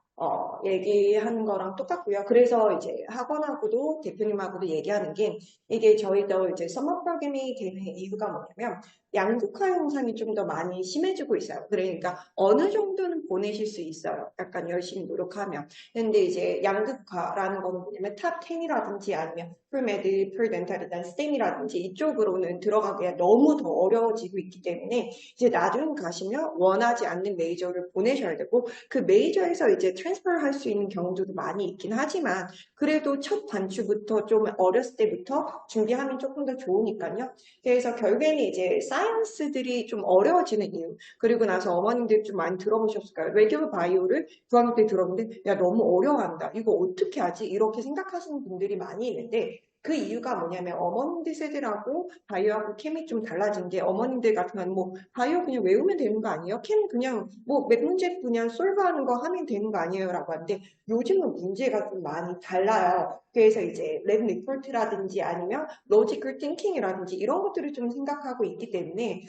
얘기하는 거랑 똑같고요. 그래서 이제 학원하고도 대표님하고도 얘기하는 게 이게 저희도 이제 서머 프로그램이 되는 이유가 뭐냐면 양극화 현상이 좀 더 많이 심해지고 있어요. 그러니까 어느 정도는 보내실 수 있어요. 약간 열심히 노력하면. 근데 이제 양극화라는 거는 뭐냐면 탑 10이라든지 아니면 풀메드, 풀덴탈이나 스템이라든지 이쪽으로는 들어가기가 너무 더 어려워지고 있기 때문에 이제 나중 가시면 원하지 않는 메이저를 보내셔야 되고 그 메이저에서 이제 트랜스퍼 할 수 있는 경우도 많이 있긴 하지만 그래도 첫 단추부터 좀 어렸을 때부터 준비하면 조금 더 좋으니까요. 그래서 결국에는 이제 사이언스들이 좀 어려워지는 이유 그리고 나서 어머님들 좀 많이 들어보셨을 거예요. 레귤러 바이오를 중학교 때 들었는데 야 너무 어려워한다. 이거 어떻게 하지? 이렇게 생각하시는 분들이 많이 있는데 그 이유가 뭐냐면 어머님들 세대라고 바이오하고 캠이 좀 달라진 게 어머님들 같은 경우는 뭐 바이오 그냥 외우면 되는 거 아니에요? 캠 그냥 뭐 몇 문제 그냥 솔브하는 거 하면 되는 거 아니에요? 라고 하는데 요즘은 문제가 좀 많이 달라요. 그래서 이제 랩 리포트라든지 아니면 로지컬 띵킹이라든지 이런 것들을 좀 생각하고 있기 때문에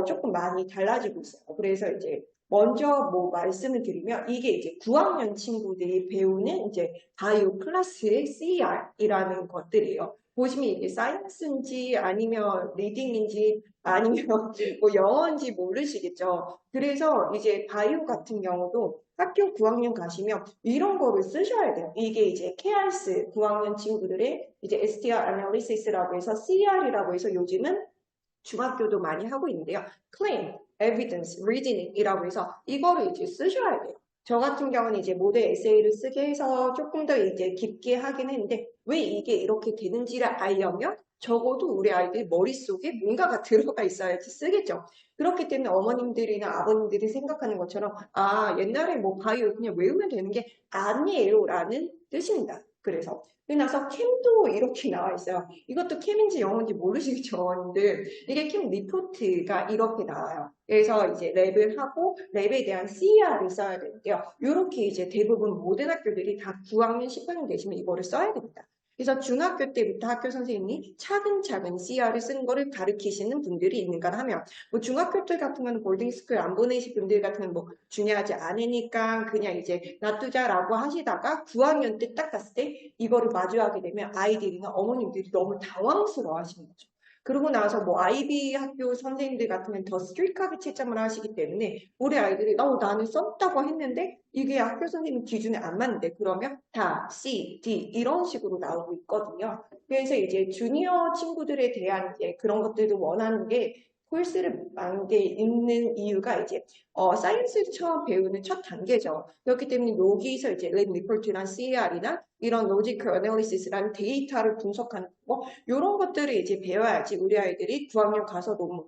조금 많이 달라지고 있어요. 그래서 이제 먼저 뭐 말씀을 드리면 이게 이제 9학년 친구들이 배우는 이제 바이오 클래스의 CR이라는 것들이에요. 보시면 이게 사이언스인지 아니면 리딩인지 아니면 뭐 영어인지 모르시겠죠. 그래서 이제 바이오 같은 경우도 학교 9학년 가시면 이런 거를 쓰셔야 돼요. 이게 이제 KRS 9학년 친구들의 이제 STR Analysis라고 해서 CR이라고 해서 요즘은 중학교도 많이 하고 있는데요. Claim, Evidence, Reasoning이라고 해서 이거를 이제 쓰셔야 돼요. 저 같은 경우는 이제 모델 에세이를 쓰게 해서 조금 더 이제 깊게 하긴 했는데 왜 이게 이렇게 되는지를 알려면 적어도 우리 아이들 머릿속에 뭔가가 들어가 있어야지 쓰겠죠. 그렇기 때문에 어머님들이나 아버님들이 생각하는 것처럼 아 옛날에 뭐 바이오 그냥 외우면 되는 게 아니에요 라는 뜻입니다. 그래서 나서 캠도 이렇게 나와 있어요. 이것도 캠인지 영어인지 모르시겠죠, 어머님들. 이게 캠 리포트가 이렇게 나와요. 그래서 이제 랩을 하고 랩에 대한 CR을 써야 되는데요. 이렇게 이제 대부분 모든 학교들이 다 9학년, 10학년 되시면 이거를 써야 됩니다. 그래서 중학교 때부터 학교 선생님이 차근차근 CR을 쓰는 거를 가르치시는 분들이 있는가 하면 뭐 중학교 때 같은 경우는 보딩스쿨 안 보내실 분들 같은 경우는 뭐 중요하지 않으니까 그냥 이제 놔두자라고 하시다가 9학년 때 딱 갔을 때 이거를 마주하게 되면 아이들이나 어머님들이 너무 당황스러워 하시는 거죠. 그러고 나서 뭐 아이비 학교 선생님들 같으면 더 스트릭하게 채점을 하시기 때문에 우리 아이들이 나는 썼다고 했는데 이게 학교 선생님 기준에 안 맞는데 그러면 다 C, D 이런 식으로 나오고 있거든요. 그래서 이제 주니어 친구들에 대한 이제 그런 것들도 원하는 게 코र्스를 만게 있는 이유가 이제 사이언스를 처음 배우는 첫 단계죠. 그렇기 때문에 여기서 이제 랩 리포트나 CR이나 이런 로지컬 애널리시스라는 데이터를 분석하는 거 이런 것들을 이제 배워야지 우리 아이들이 9학년 가서 너무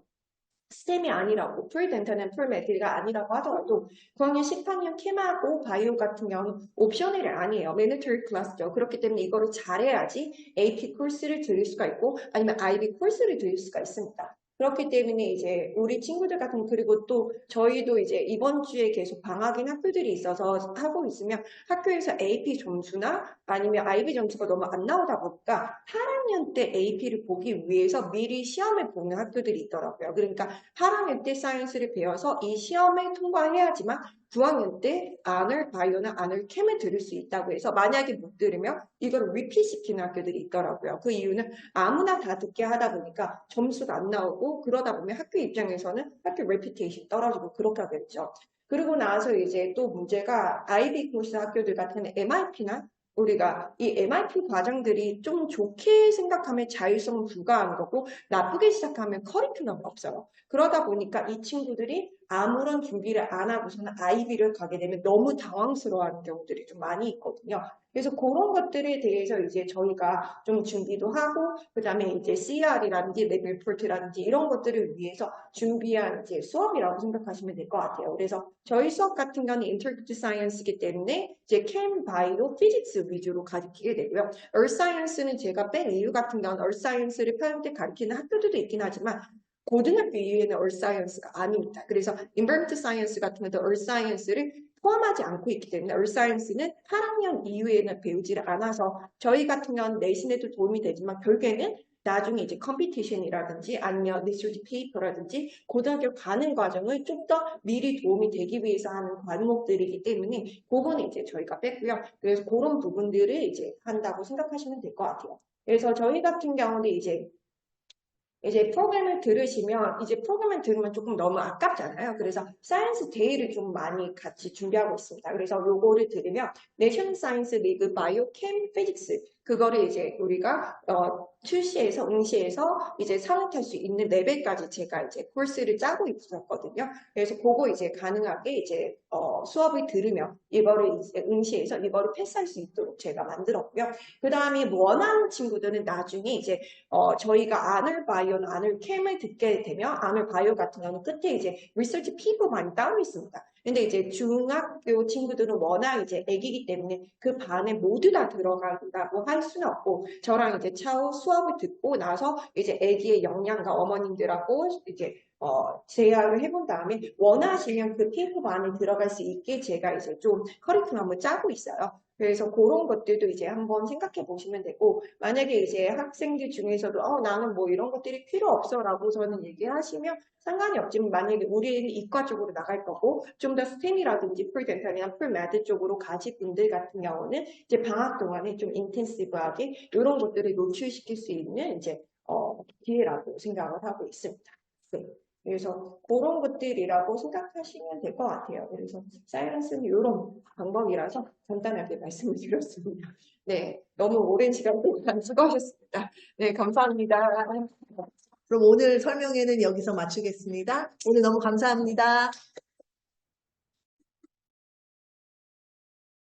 스템이 아니라고 풀덴탈은 풀메드가 아니라고 하더라도 9학년 10학년 캠하고 바이오 같은 경우는 옵셔널이 아니에요. 매니터리 클래스죠. 그렇기 때문에 이거를 잘해야지 AP 코र्스를 들을 수가 있고 아니면 IB 코र्스를 들을 수가 있습니다. 그렇기 때문에 이제 우리 친구들 같은 그리고 또 저희도 이제 이번 주에 계속 방학인 학교들이 있어서 하고 있으면 학교에서 AP 점수나 아니면 IB 점수가 너무 안 나오다 보니까 8학년 때 AP를 보기 위해서 미리 시험을 보는 학교들이 있더라고요. 그러니까 8학년 때 사이언스를 배워서 이 시험에 통과해야지만 9학년 때 아널 바이오나 아널 캠을 들을 수 있다고 해서 만약에 못 들으면 이걸 리핏 시키는 학교들이 있더라고요. 그 이유는 아무나 다 듣게 하다 보니까 점수가 안 나오고 그러다 보면 학교 입장에서는 학교 레퓨테이션 떨어지고 그렇게 하겠죠. 그리고 나서 이제 또 문제가 아이비 코스 학교들 같은 MIP나 우리가 이 MIP 과정들이 좀 좋게 생각하면 자율성은 부과한 거고 나쁘게 시작하면 커리큘럼이 없어요. 그러다 보니까 이 친구들이 아무런 준비를 안 하고서는 아이비를 가게 되면 너무 당황스러워하는 경우들이 좀 많이 있거든요. 그래서 그런 것들에 대해서 이제 저희가 좀 준비도 하고, 그 다음에 이제 CR이라든지 랩 리포트라든지 이런 것들을 위해서 준비한 이제 수업이라고 생각하시면 될 것 같아요. 그래서 저희 수업 같은 경우는 인터랙티브 사이언스이기 때문에 이제 캠, 바이오, 피직스 위주로 가르치게 되고요. 얼 사이언스는 제가 뺀 이유 같은 경우는 얼 사이언스를 편하게 가르치는 학교들도 있긴 하지만 고등학교 이후에는 얼 사이언스가 아닙니다. 그래서 인버먼트 사이언스 같은 것도 얼 사이언스를 포함하지 않고 있기 때문에 얼 사이언스는 8학년 이후에는 배우지를 않아서 저희 같은 경우는 내신에도 도움이 되지만 결국에는 나중에 이제 컴피티션이라든지 아니면 리서치 페이퍼라든지 고등학교 가는 과정을 좀 더 미리 도움이 되기 위해서 하는 과목들이기 때문에 그거는 이제 저희가 뺐고요. 그래서 그런 부분들을 이제 한다고 생각하시면 될 것 같아요. 그래서 저희 같은 경우는 이제 프로그램을 들으시면 이제 프로그램을 들으면 조금 너무 아깝잖아요. 그래서 사이언스 데이를 좀 많이 같이 준비하고 있습니다. 그래서 요거를 들으면 내셔널 사이언스 리그 바이오 캠 피직스 그거를 이제 우리가 출시해서 응시해서 이제 상업할 수 있는 레벨까지 제가 이제 코스를 짜고 있었거든요. 그래서 그거 이제 가능하게 이제 수업을 들으면 이거를 이제 응시해서 이거를 패스할 수 있도록 제가 만들었고요. 그 다음에 원하는 친구들은 나중에 이제 저희가 아널 바이오나 아널 캠을 듣게 되면 아널 바이오 같은 경우는 끝에 이제 리서치 페이퍼만이 따로 있습니다. 근데 이제 중학교 친구들은 워낙 이제 애기기 때문에 그 반에 모두 다 들어간다고 할 수는 없고 저랑 이제 차후 수업을 듣고 나서 이제 애기의 역량과 어머님들하고 이제 제안을 해본 다음에 원하시면 그 페이퍼 반에 들어갈 수 있게 제가 이제 좀 커리큘럼을 짜고 있어요. 그래서 그런 것들도 이제 한번 생각해 보시면 되고, 만약에 이제 학생들 중에서도, 나는 뭐 이런 것들이 필요 없어 라고 저는 얘기하시면 상관이 없지만, 만약에 우리는 이과 쪽으로 나갈 거고, 좀 더 스템이라든지 풀덴탈이나 풀매드 쪽으로 가실 분들 같은 경우는 이제 방학 동안에 좀 인텐시브하게 이런 것들을 노출시킬 수 있는 이제, 기회라고 생각을 하고 있습니다. 네. 그래서 그런 것들이라고 생각하시면 될 것 같아요. 그래서 사이언스는 이런 방법이라서 간단하게 말씀을 드렸습니다. 네, 너무 오랜 시간 동안 수고하셨습니다. 네, 감사합니다. 그럼 오늘 설명회는 여기서 마치겠습니다. 오늘 너무 감사합니다.